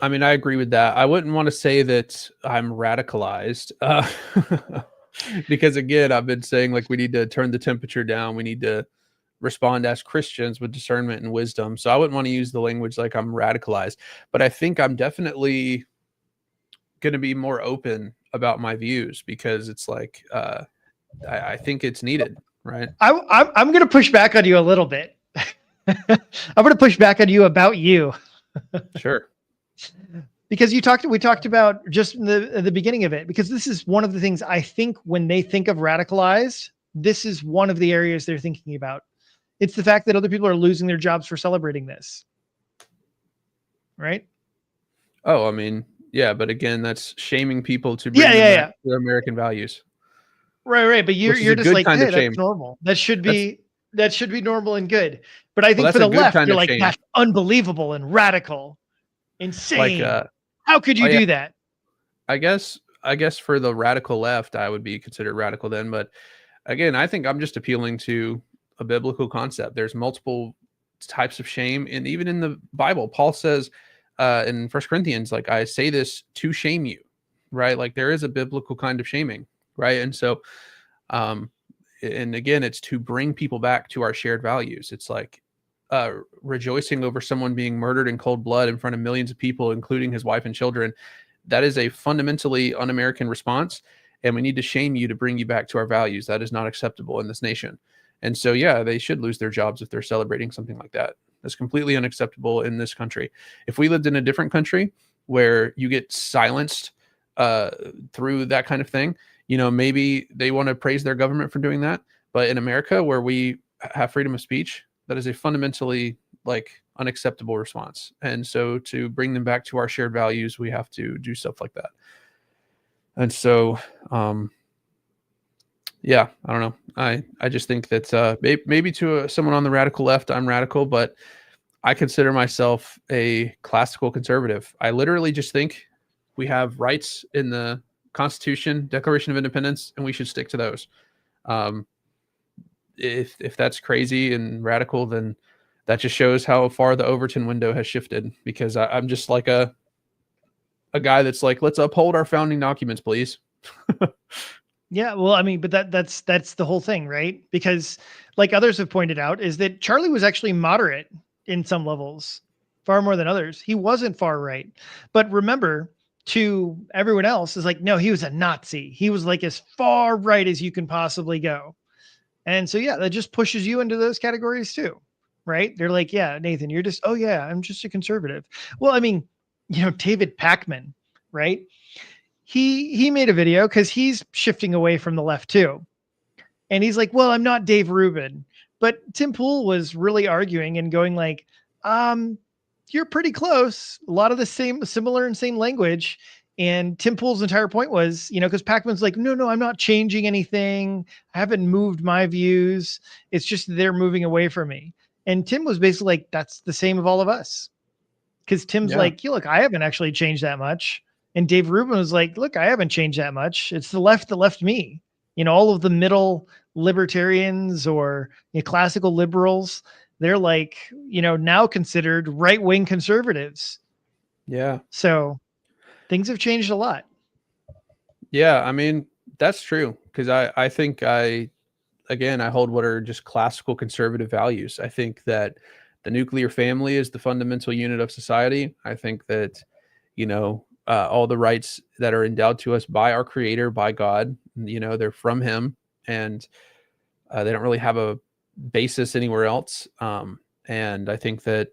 mean, I agree with that. I wouldn't want to say that I'm radicalized, because again, I've been saying, like, we need to turn the temperature down. We need to respond as Christians with discernment and wisdom. So I wouldn't want to use the language like I'm radicalized, but I think I'm definitely going to be more open about my views, because it's like, I think it's needed, right? I'm going to push back on you a little bit. I'm going to push back on you about you. Sure. Because we talked about just in the beginning of it, because this is one of the things I think when they think of radicalized, this is one of the areas they're thinking about. It's the fact that other people are losing their jobs for celebrating this. Right? Oh, I mean, yeah, but again, that's shaming people to bring them back to their American values. Right. But you're just like, hey, that's normal. That should be normal and good. But I think for the left, you're like, that's unbelievable and radical, insane. Like, how could you do that? I guess for the radical left, I would be considered radical then. But again, I think I'm just appealing to a biblical concept. There's multiple types of shame. And even in the Bible, Paul says in 1 Corinthians, like, I say this to shame you, right? Like, there is a biblical kind of shaming, right? And so, and again, it's to bring people back to our shared values. It's like rejoicing over someone being murdered in cold blood in front of millions of people, including his wife and children. That is a fundamentally un-American response, and we need to shame you to bring you back to our values. That is not acceptable in this nation. And so, yeah, they should lose their jobs if they're celebrating something like that. That's completely unacceptable in this country. If we lived in a different country where you get silenced through that kind of thing, maybe they want to praise their government for doing that. But in America, where we have freedom of speech, that is a fundamentally, like, unacceptable response. And so to bring them back to our shared values, we have to do stuff like that. And so, yeah, I don't know. I just think that maybe to someone on the radical left, I'm radical, but I consider myself a classical conservative. I literally just think we have rights in the Constitution, Declaration of Independence, and we should stick to those. Um, if that's crazy and radical, then that just shows how far the Overton window has shifted. Because I'm just like a guy that's like, let's uphold our founding documents, please. Yeah, well, I mean, but that's the whole thing, right? Because like others have pointed out, is that Charlie was actually moderate in some levels, far more than others. He wasn't far right. But remember, to everyone else is like, no, he was a Nazi. He was like as far right as you can possibly go. And so yeah, that just pushes you into those categories too. Right? They're like, yeah, Nathan, you're just, oh yeah, I'm just a conservative. Well, I mean, David Pakman, right? He made a video because he's shifting away from the left too. And he's like, well, I'm not Dave Rubin. But Tim Pool was really arguing and going like, you're pretty close. A lot of the similar and same language. And Tim Pool's entire point was, because Pakman's like, no, I'm not changing anything. I haven't moved my views. It's just they're moving away from me. And Tim was basically like, that's the same of all of us. Because Tim's like, look, I haven't actually changed that much. And Dave Rubin was like, look, I haven't changed that much. It's the left that left me. All of the middle libertarians or classical liberals, they're like, now considered right-wing conservatives. Yeah. So things have changed a lot. Yeah. I mean, that's true. Because I think I hold what are just classical conservative values. I think that the nuclear family is the fundamental unit of society. I think that, all the rights that are endowed to us by our creator, by God, they're from him, and they don't really have a basis anywhere else. And I think that,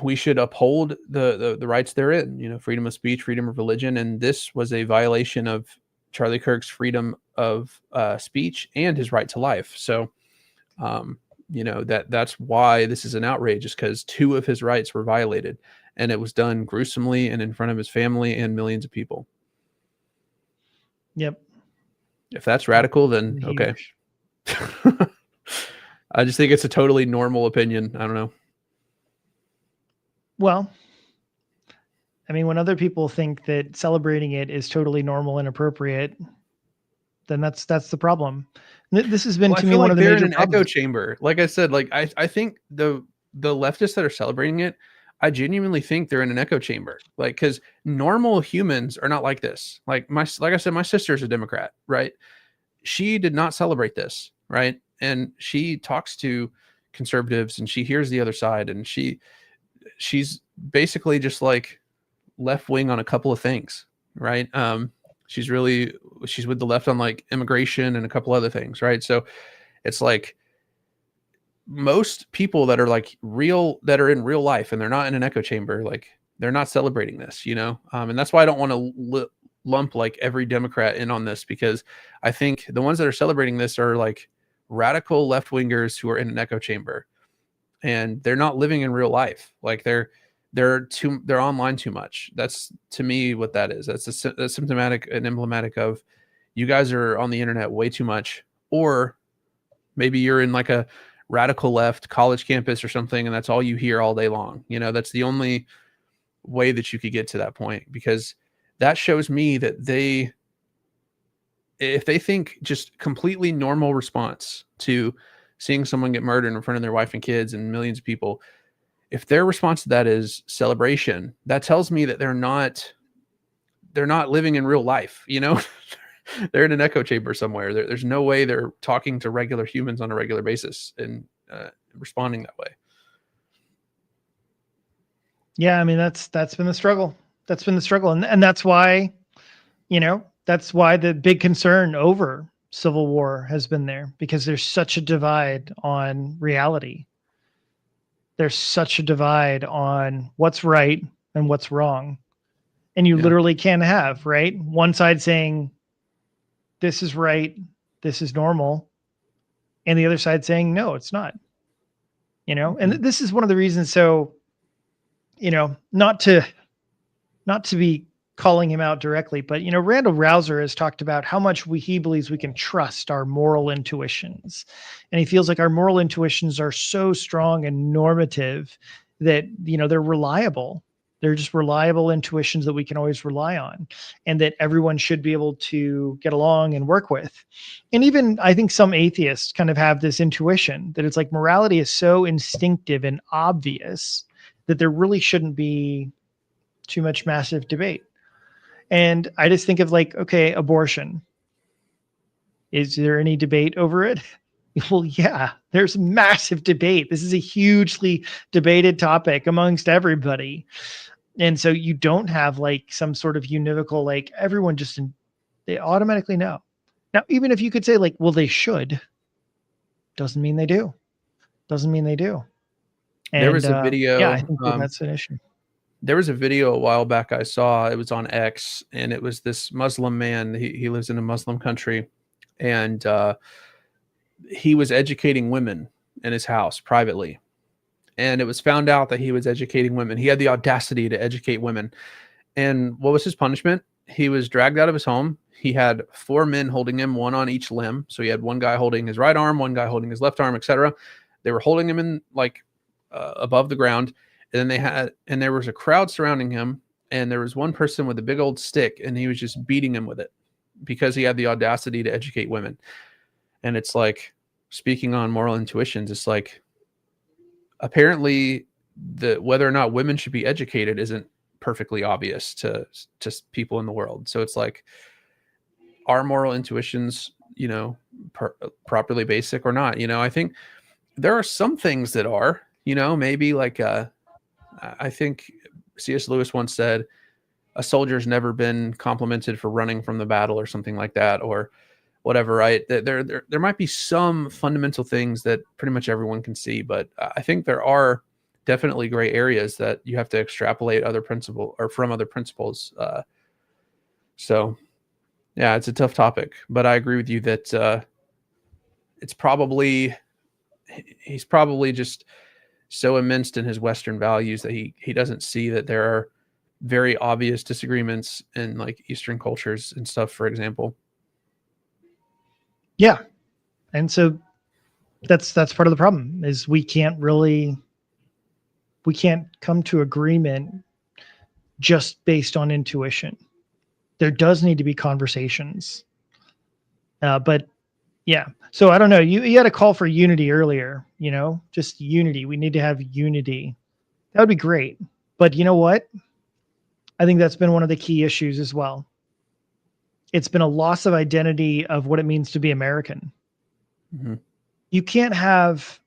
we should uphold the rights therein, freedom of speech, freedom of religion. And this was a violation of Charlie Kirk's freedom of speech and his right to life. So, that's why this is an outrage, is because 2 of his rights were violated. And it was done gruesomely and in front of his family and millions of people. Yep. If that's radical, then okay. I just think it's a totally normal opinion. I don't know. Well, I mean, when other people think that celebrating it is totally normal and appropriate, then that's the problem. This has been to me one of the major problems. They're in an echo chamber. Like I said, like I think the leftists that are celebrating it, I genuinely think they're in an echo chamber. Like, because normal humans are not like this. Like I said, my sister's a Democrat, right? She did not celebrate this, right? And she talks to conservatives and she hears the other side, and she's basically just like left wing on a couple of things, right? She's with the left on like immigration and a couple other things, right? So it's like, most people that are like that are in real life and they're not in an echo chamber, like they're not celebrating this, and that's why I don't want to lump like every Democrat in on this, because I think the ones that are celebrating this are like radical left wingers who are in an echo chamber, and they're not living in real life. Like they're online too much. That's, to me, what that is. That's symptomatic and emblematic of, you guys are on the internet way too much, or maybe you're in like a radical left college campus or something, and that's all you hear all day long. That's the only way that you could get to that point, because that shows me that if they think just completely normal response to seeing someone get murdered in front of their wife and kids and millions of people, if their response to that is celebration, that tells me that they're not living in real life. They're in an echo chamber somewhere. There's no way they're talking to regular humans on a regular basis and responding that way. Yeah, I mean, that's been the struggle. That's been the struggle, and that's why, that's why the big concern over civil war has been there, because there's such a divide on reality. There's such a divide on what's right and what's wrong, and you literally can have, right, one side saying this is right, this is normal, and the other side saying no, it's not. And this is one of the reasons. So, not to be calling him out directly, but Randall Rouser has talked about how much he believes we can trust our moral intuitions, and he feels like our moral intuitions are so strong and normative that they're reliable. They're just reliable intuitions that we can always rely on, and that everyone should be able to get along and work with. And even I think some atheists kind of have this intuition that it's like morality is so instinctive and obvious that there really shouldn't be too much massive debate. And I just think of like, okay, abortion. Is there any debate over it? Well, yeah, there's massive debate. This is a hugely debated topic amongst everybody. And so you don't have like some sort of univocal, like everyone they automatically know. Now, even if you could say like, well, they should, doesn't mean they do. Doesn't mean they do. And there was a video. Yeah, I think that's an issue. There was a video a while back I saw. It was on X, and it was this Muslim man. He lives in a Muslim country, and he was educating women in his house privately. And it was found out that he was educating women. He had the audacity to educate women. And what was his punishment? He was dragged out of his home. He had 4 men holding him, one on each limb. So he had one guy holding his right arm, one guy holding his left arm, etc. They were holding him in like above the ground. And then there was a crowd surrounding him, and there was one person with a big old stick, and he was just beating him with it because he had the audacity to educate women. And it's like, speaking on moral intuitions, it's like, apparently whether or not women should be educated isn't perfectly obvious to people in the world. So it's like, are moral intuitions, properly basic or not? I think there are some things that are, maybe like, I think C.S. Lewis once said, a soldier's never been complimented for running from the battle or something like that, or whatever, right? There might be some fundamental things that pretty much everyone can see, but I think there are definitely gray areas that you have to extrapolate from other principles. So yeah, it's a tough topic, but I agree with you that he's probably just so immersed in his Western values that he doesn't see that there are very obvious disagreements in like Eastern cultures and stuff, for example. Yeah. And so that's part of the problem is we can't come to agreement just based on intuition. There does need to be conversations. But yeah. So I don't know. You had a call for unity earlier, just unity. We need to have unity. That would be great. But you know what? I think that's been one of the key issues as well. It's been a loss of identity of what it means to be American. Mm-hmm. You can't have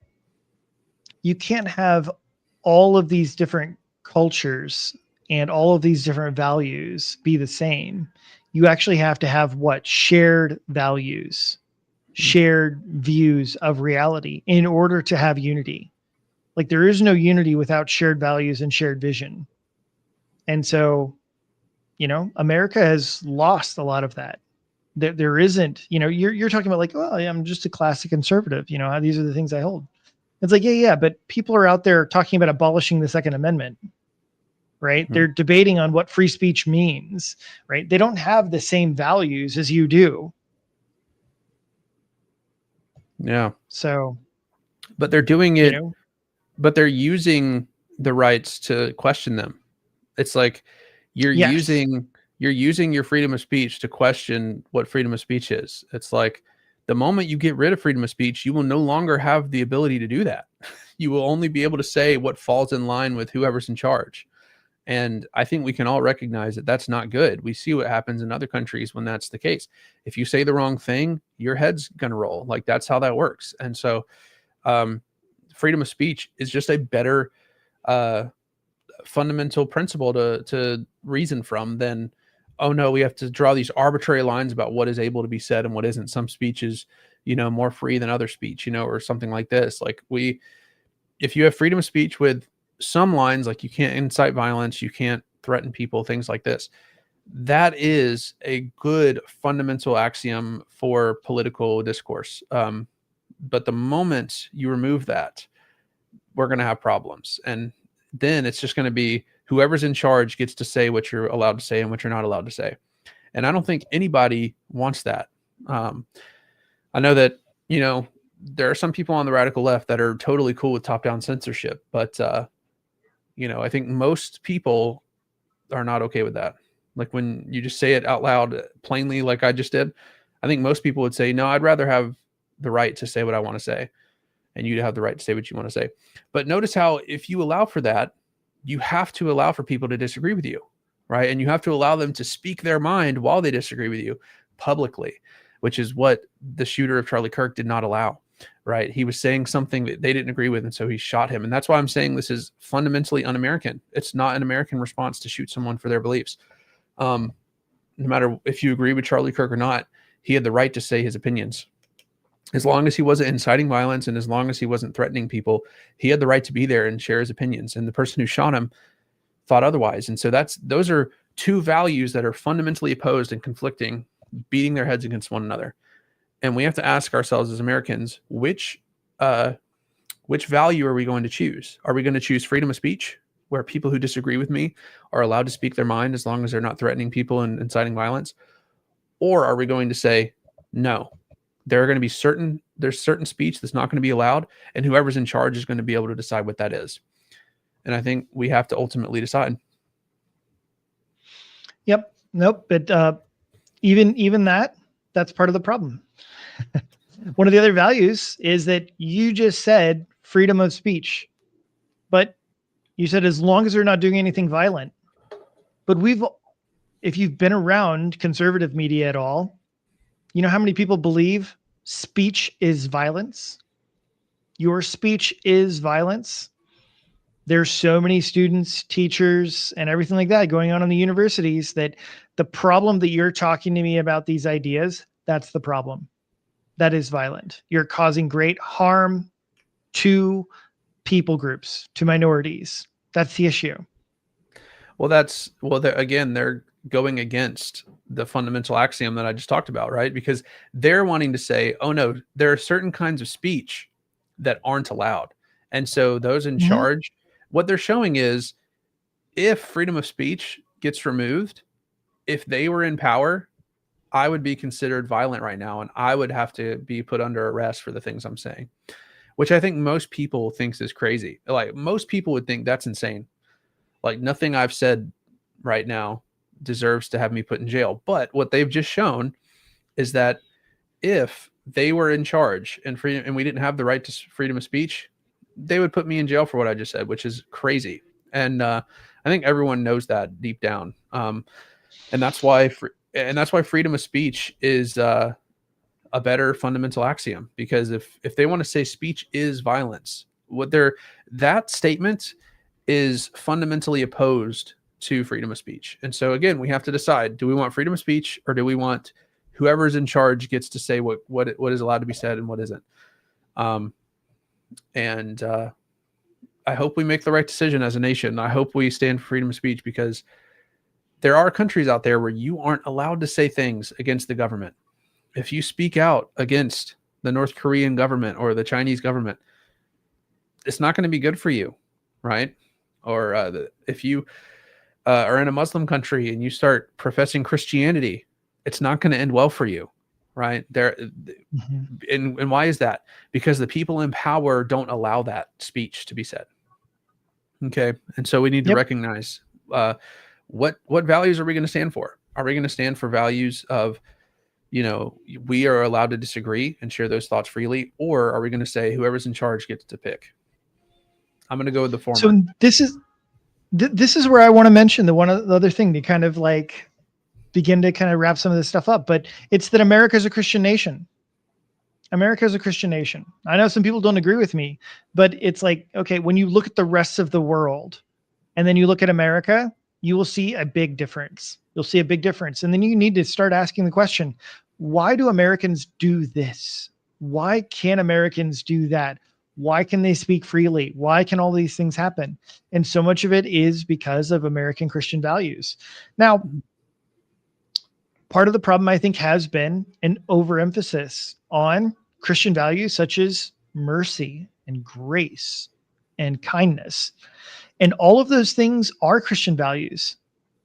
all of these different cultures and all of these different values be the same. You actually have to have shared values, shared views of reality in order to have unity. Like there is no unity without shared values and shared vision. And so, America has lost a lot of that. There isn't, you're talking about like, well, I'm just a classic conservative, these are the things I hold. It's like, yeah, but people are out there talking about abolishing the Second Amendment, right? Mm-hmm. They're debating on what free speech means, right? They don't have the same values as you do. Yeah. So, but they're doing it, but they're using the rights to question them. It's like you're using your freedom of speech to question what freedom of speech is. It's like the moment you get rid of freedom of speech, you will no longer have the ability to do that. You will only be able to say what falls in line with whoever's in charge. And I think we can all recognize that that's not good. We see what happens in other countries when that's the case. If you say the wrong thing, your head's going to roll. Like that's how that works. And so freedom of speech is just a better fundamental principle to reason from than, oh no, we have to draw these arbitrary lines about what is able to be said and what isn't. Some speech is, more free than other speech, or something like this. Like if you have freedom of speech with some lines, like you can't incite violence, you can't threaten people, things like this, that is a good fundamental axiom for political discourse. But the moment you remove that, we're going to have problems. And then it's just going to be whoever's in charge gets to say what you're allowed to say and what you're not allowed to say. And I don't think anybody wants that. I know that, there are some people on the radical left that are totally cool with top-down censorship, but, I think most people are not okay with that. Like when you just say it out loud plainly, like I just did, I think most people would say, no, I'd rather have the right to say what I want to say, and you have the right to say what you want to say. But notice how if you allow for that, you have to allow for people to disagree with you, right? And you have to allow them to speak their mind while they disagree with you publicly, which is what the shooter of Charlie Kirk did not allow, right? He was saying something that they didn't agree with, and so he shot him. And that's why I'm saying this is fundamentally un-American. It's not an American response to shoot someone for their beliefs. No matter if you agree with Charlie Kirk or not, he had the right to say his opinions. As long as he wasn't inciting violence and as long as he wasn't threatening people, he had the right to be there and share his opinions. And the person who shot him thought otherwise. And so those are two values that are fundamentally opposed and conflicting, beating their heads against one another. And we have to ask ourselves as Americans, which value are we going to choose? Are we going to choose freedom of speech, where people who disagree with me are allowed to speak their mind as long as they're not threatening people and inciting violence? Or are we going to say, no, there are going to be certain speech that's not going to be allowed, and whoever's in charge is going to be able to decide what that is. And I think we have to ultimately decide. Yep. Nope. But even that's part of the problem. One of the other values is that you just said freedom of speech, but you said as long as they're not doing anything violent. But if you've been around conservative media at all, you know how many people believe speech is violence? Your speech is violence. There's so many students, teachers, and everything like that going on in the universities that the problem that you're talking to me about these ideas, that's the problem. That is violent. You're causing great harm to people groups, to minorities. That's the issue. Well, again, they're going against the fundamental axiom that I just talked about, right? Because they're wanting to say, oh no, there are certain kinds of speech that aren't allowed. And so those in charge, what they're showing is if freedom of speech gets removed, if they were in power, I would be considered violent right now, and I would have to be put under arrest for the things I'm saying, which I think most people thinks is crazy. Like most people would think that's insane. Like nothing I've said right now deserves to have me put in jail. But what they've just shown is that if they were in charge and we didn't have the right to freedom of speech, they would put me in jail for what I just said, which is crazy. And I think everyone knows that deep down. And that's why freedom of speech is a better fundamental axiom, because if they want to say speech is violence, that statement is fundamentally opposed to freedom of speech. And so again, we have to decide, do we want freedom of speech, or do we want whoever's in charge gets to say what is allowed to be said and what isn't? And I hope we make the right decision as a nation. I hope we stand for freedom of speech, because there are countries out there where you aren't allowed to say things against the government. If you speak out against the North Korean government or the Chinese government, it's not going to be good for you, right? Or if you are in a Muslim country and you start professing Christianity, it's not going to end well for you, right? And why is that? Because the people in power don't allow that speech to be said. Okay, and so we need to recognize what values are we going to stand for? Are we going to stand for values of, we are allowed to disagree and share those thoughts freely, or are we going to say whoever's in charge gets to pick? I'm going to go with the former. So this is where I want to mention the other thing to kind of like begin to kind of wrap some of this stuff up, but it's that America is a Christian nation. America is a Christian nation. I know some people don't agree with me, but it's like, okay, when you look at the rest of the world and then you look at America, you will see a big difference. You'll see a big difference. And then you need to start asking the question, why do Americans do this? Why can't Americans do that? Why can they speak freely? Why can all these things happen? And so much of it is because of American Christian values. Now, part of the problem, I think, has been an overemphasis on Christian values such as mercy and grace and kindness. And all of those things are Christian values.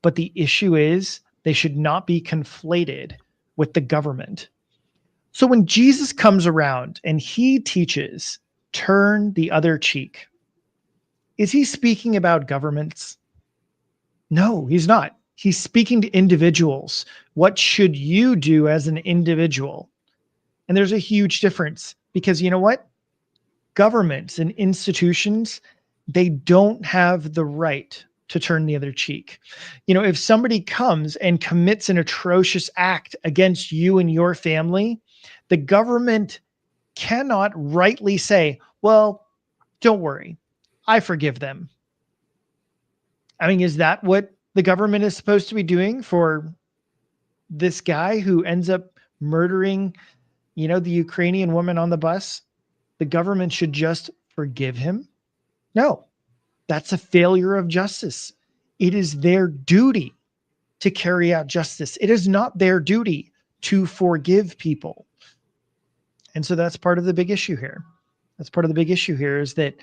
But the issue is they should not be conflated with the government. So when Jesus comes around and he teaches, turn the other cheek, is he speaking about governments? No, he's not. He's speaking to individuals. What should you do as an individual? And there's a huge difference because you know what? Governments and institutions, they don't have the right to turn the other cheek. You know, if somebody comes and commits an atrocious act against you and your family, the government cannot rightly say, well, don't worry, I forgive them. I mean, is that what the government is supposed to be doing for this guy who ends up murdering, the Ukrainian woman on the bus? The government should just forgive him? No, that's a failure of justice. It is their duty to carry out justice. It is not their duty to forgive people. And so that's part of the big issue here. That's part of the big issue here is that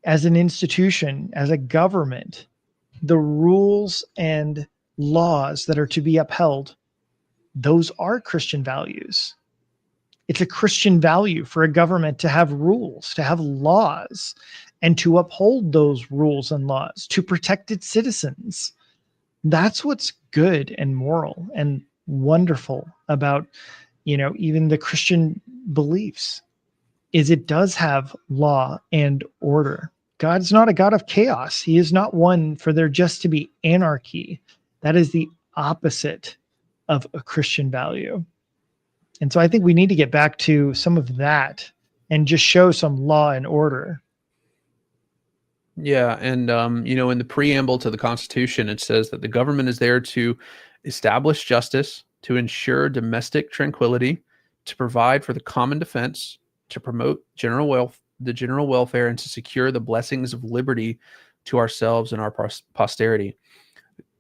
as an institution, as a government, the rules and laws that are to be upheld, those are Christian values. It's a Christian value for a government to have rules, to have laws, and to uphold those rules and laws, to protect its citizens. That's what's good and moral and wonderful about, even the Christian beliefs, is it does have law and order. God's not a God of chaos. He is not one for there just to be anarchy. That is the opposite of a Christian value. And so I think we need to get back to some of that and just show some law and order. Yeah, and in the preamble to the Constitution, it says that the government is there to establish justice, to ensure domestic tranquility, to provide for the common defense, to promote the general welfare, and to secure the blessings of liberty to ourselves and our posterity.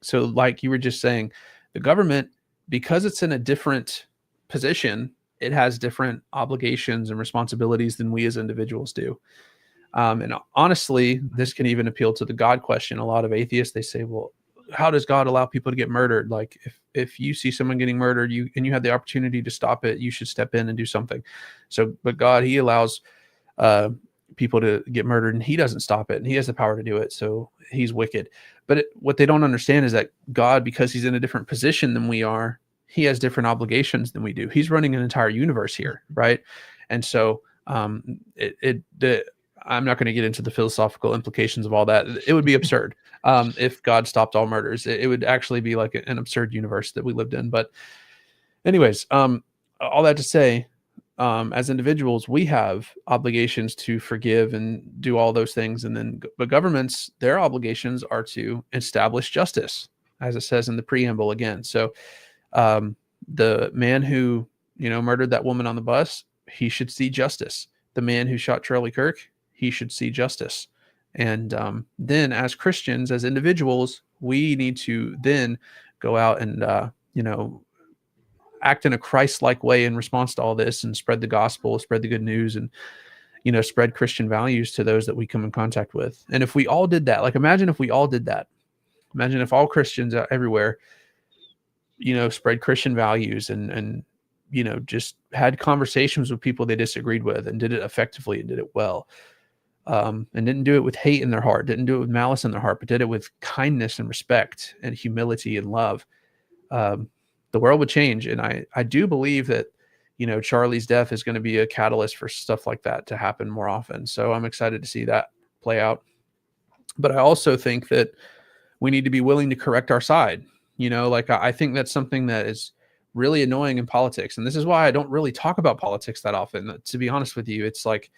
So, like you were just saying, the government, because it's in a different position, it has different obligations and responsibilities than we as individuals do. And honestly, this can even appeal to the God question. A lot of atheists, they say, well, how does God allow people to get murdered? Like if you see someone getting murdered, you have the opportunity to stop it, you should step in and do something. So, but God, he allows people to get murdered and he doesn't stop it, and he has the power to do it. So he's wicked. But what they don't understand is that God, because he's in a different position than we are, he has different obligations than we do. He's running an entire universe here, right? And so I'm not going to get into the philosophical implications of all that. It would be absurd if God stopped all murders. It would actually be like an absurd universe that we lived in. But anyways, all that to say, as individuals, we have obligations to forgive and do all those things. But governments, their obligations are to establish justice, as it says in the preamble again. So the man who, murdered that woman on the bus, he should see justice. The man who shot Charlie Kirk, he should see justice. And then as Christians, as individuals, we need to then go out and, act in a Christ-like way in response to all this and spread the gospel, spread the good news, and, spread Christian values to those that we come in contact with. And if we all did that, like imagine if we all did that. Imagine if all Christians everywhere, spread Christian values and just had conversations with people they disagreed with and did it effectively and did it well. And didn't do it with hate in their heart, didn't do it with malice in their heart, but did it with kindness and respect and humility and love. The world would change. And I do believe that, Charlie's death is going to be a catalyst for stuff like that to happen more often. So I'm excited to see that play out. But I also think that we need to be willing to correct our side. I think that's something that is really annoying in politics. And this is why I don't really talk about politics that often. To be honest with you, it's like,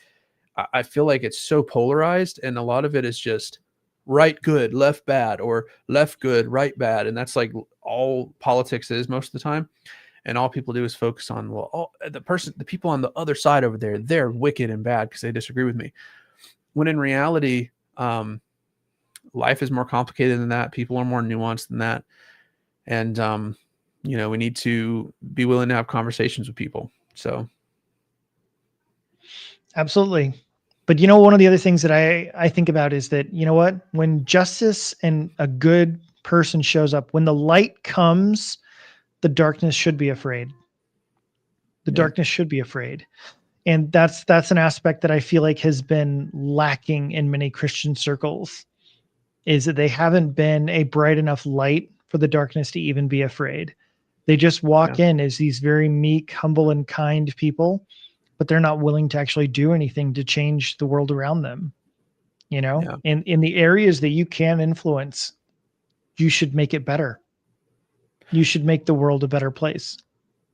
I feel like it's so polarized, and a lot of it is just right good, left bad, or left good, right bad. And that's like all politics is most of the time. And all people do is focus on, the people on the other side over there, they're wicked and bad because they disagree with me. When in reality, life is more complicated than that. People are more nuanced than that. And, we need to be willing to have conversations with people. So. Absolutely. But one of the other things that I think about is that, you know what, when justice and a good person shows up, when the light comes, the darkness should be afraid. The darkness should be afraid. And that's an aspect that I feel like has been lacking in many Christian circles, is that they haven't been a bright enough light for the darkness to even be afraid. They just walk in as these very meek, humble, and kind people, but they're not willing to actually do anything to change the world around them. And in the areas that you can influence, you should make it better. You should make the world a better place.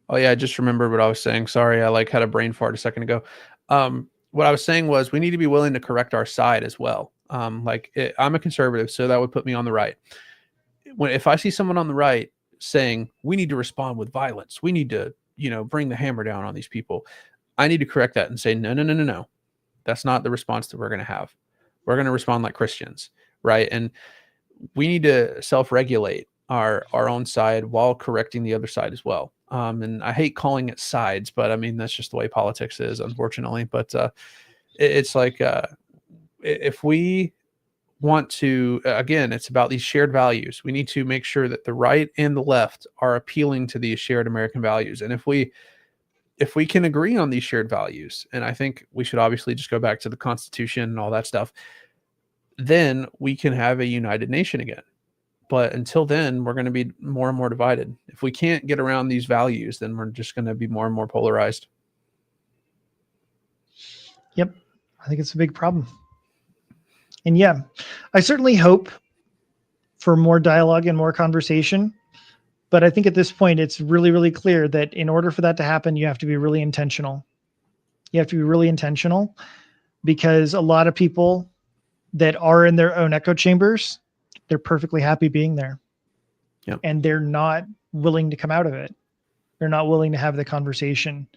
Oh yeah, I just remembered what I was saying. Sorry, I had a brain fart a second ago. What I was saying was we need to be willing to correct our side as well. I'm a conservative, so that would put me on the right. If I see someone on the right saying we need to respond with violence, we need to, bring the hammer down on these people, I need to correct that and say, no. That's not the response that we're going to have. We're going to respond like Christians, right? And we need to self-regulate our own side while correcting the other side as well. And I hate calling it sides, but I mean, that's just the way politics is, unfortunately. But it's like, if we want to, again, it's about these shared values. We need to make sure that the right and the left are appealing to these shared American values. And if we can agree on these shared values, and I think we should obviously just go back to the Constitution and all that stuff, then we can have a united nation again. But until then, we're going to be more and more divided. If we can't get around these values, then we're just going to be more and more polarized. Yep. I think it's a big problem. And yeah, I certainly hope for more dialogue and more conversation. But I think at this point, it's really, really clear that in order for that to happen, you have to be really intentional. You have to be really intentional, because a lot of people that are in their own echo chambers, they're perfectly happy being there. Yep. And they're not willing to come out of it. They're not willing to have the conversation.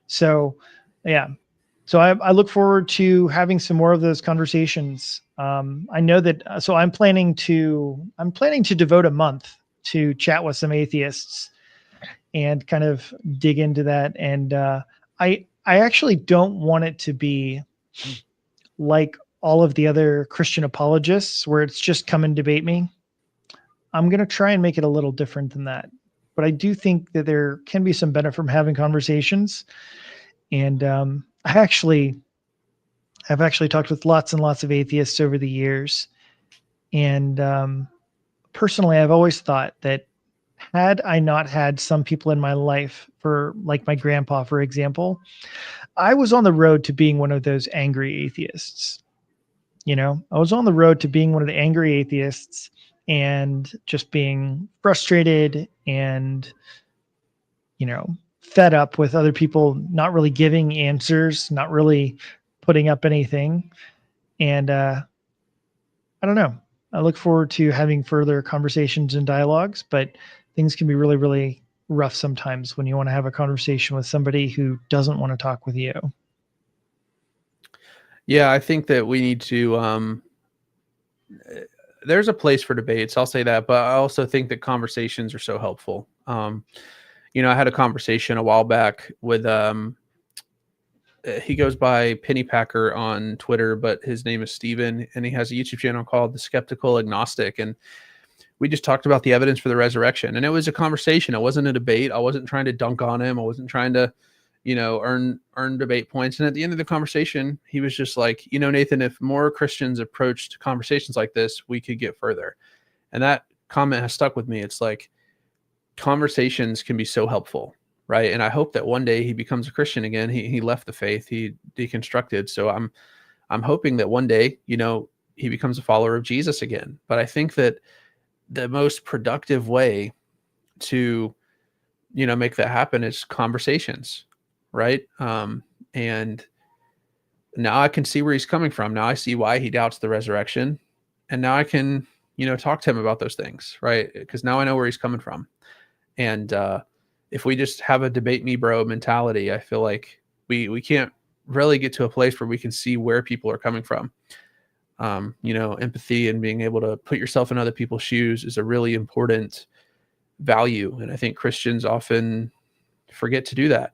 So, yeah. So I look forward to having some more of those conversations. I know that, so I'm planning to devote a month to chat with some atheists and kind of dig into that. And I actually don't want it to be like all of the other Christian apologists where it's just come and debate me. I'm going to try and make it a little different than that. But I do think that there can be some benefit from having conversations. And I've actually talked with lots and lots of atheists over the years. And personally, I've always thought that had I not had some people in my life, for like my grandpa, for example, I was on the road to being one of those angry atheists. I was on the road to being one of the angry atheists and just being frustrated and, fed up with other people not really giving answers, not really putting up anything. And I don't know. I look forward to having further conversations and dialogues, but things can be really, really rough sometimes when you want to have a conversation with somebody who doesn't want to talk with you. Yeah, I think that we need to, there's a place for debates, I'll say that, but I also think that conversations are so helpful. I had a conversation a while back with, he goes by Pennypacker on Twitter, but his name is Steven, and he has a YouTube channel called The Skeptical Agnostic. And we just talked about the evidence for the resurrection, and it was a conversation. It wasn't a debate. I wasn't trying to dunk on him. I wasn't trying to, earn debate points. And at the end of the conversation, he was just like, Nathan, if more Christians approached conversations like this, we could get further. And that comment has stuck with me. It's like, conversations can be so helpful, right? And I hope that one day he becomes a Christian again. He left the faith, he deconstructed. So I'm hoping that one day, he becomes a follower of Jesus again. But I think that the most productive way to, make that happen is conversations. Right. And now I can see where he's coming from. Now I see why he doubts the resurrection. And now I can, talk to him about those things. Right. Because now I know where he's coming from. And if we just have a debate me bro mentality, I feel like we can't really get to a place where we can see where people are coming from. Empathy and being able to put yourself in other people's shoes is a really important value. And I think Christians often forget to do that.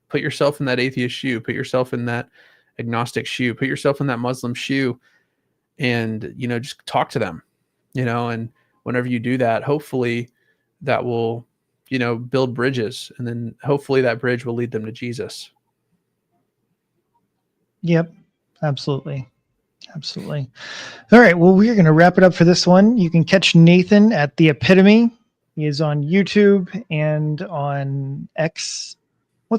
Put yourself in that atheist shoe, put yourself in that agnostic shoe. Put yourself in that Muslim shoe and, just talk to them, and whenever you do that, hopefully that will, build bridges, and then hopefully that bridge will lead them to Jesus. Yep, absolutely. Absolutely. All right. Well, we're going to wrap it up for this one. You can catch Nathan at The Epitome. He is on YouTube and on X. I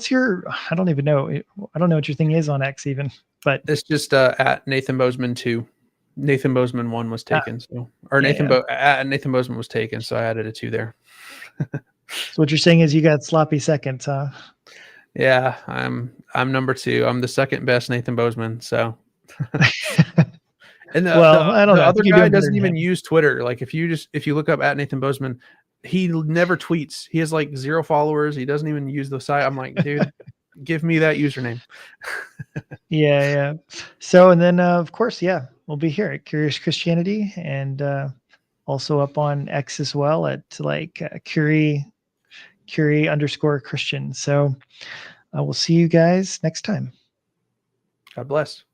don't even know. I don't know what your thing is on X even, but it's just at Nathan Bozeman 2. Nathan Bozeman 1 was taken. Nathan Bozeman was taken. So I added a 2 there. So what you're saying is you got sloppy seconds, huh? Yeah, I'm number 2. I'm the second best Nathan Bozeman. So, and the other guy doesn't even use Twitter. Like if you look up at Nathan Bozeman, he never tweets. He has like 0 followers. He doesn't even use the site. I'm like, dude, give me that username. Yeah. So, and then of course, we'll be here at Curious Christianity, and also up on X as well at like Curie_Christian. So we'll see you guys next time. God bless.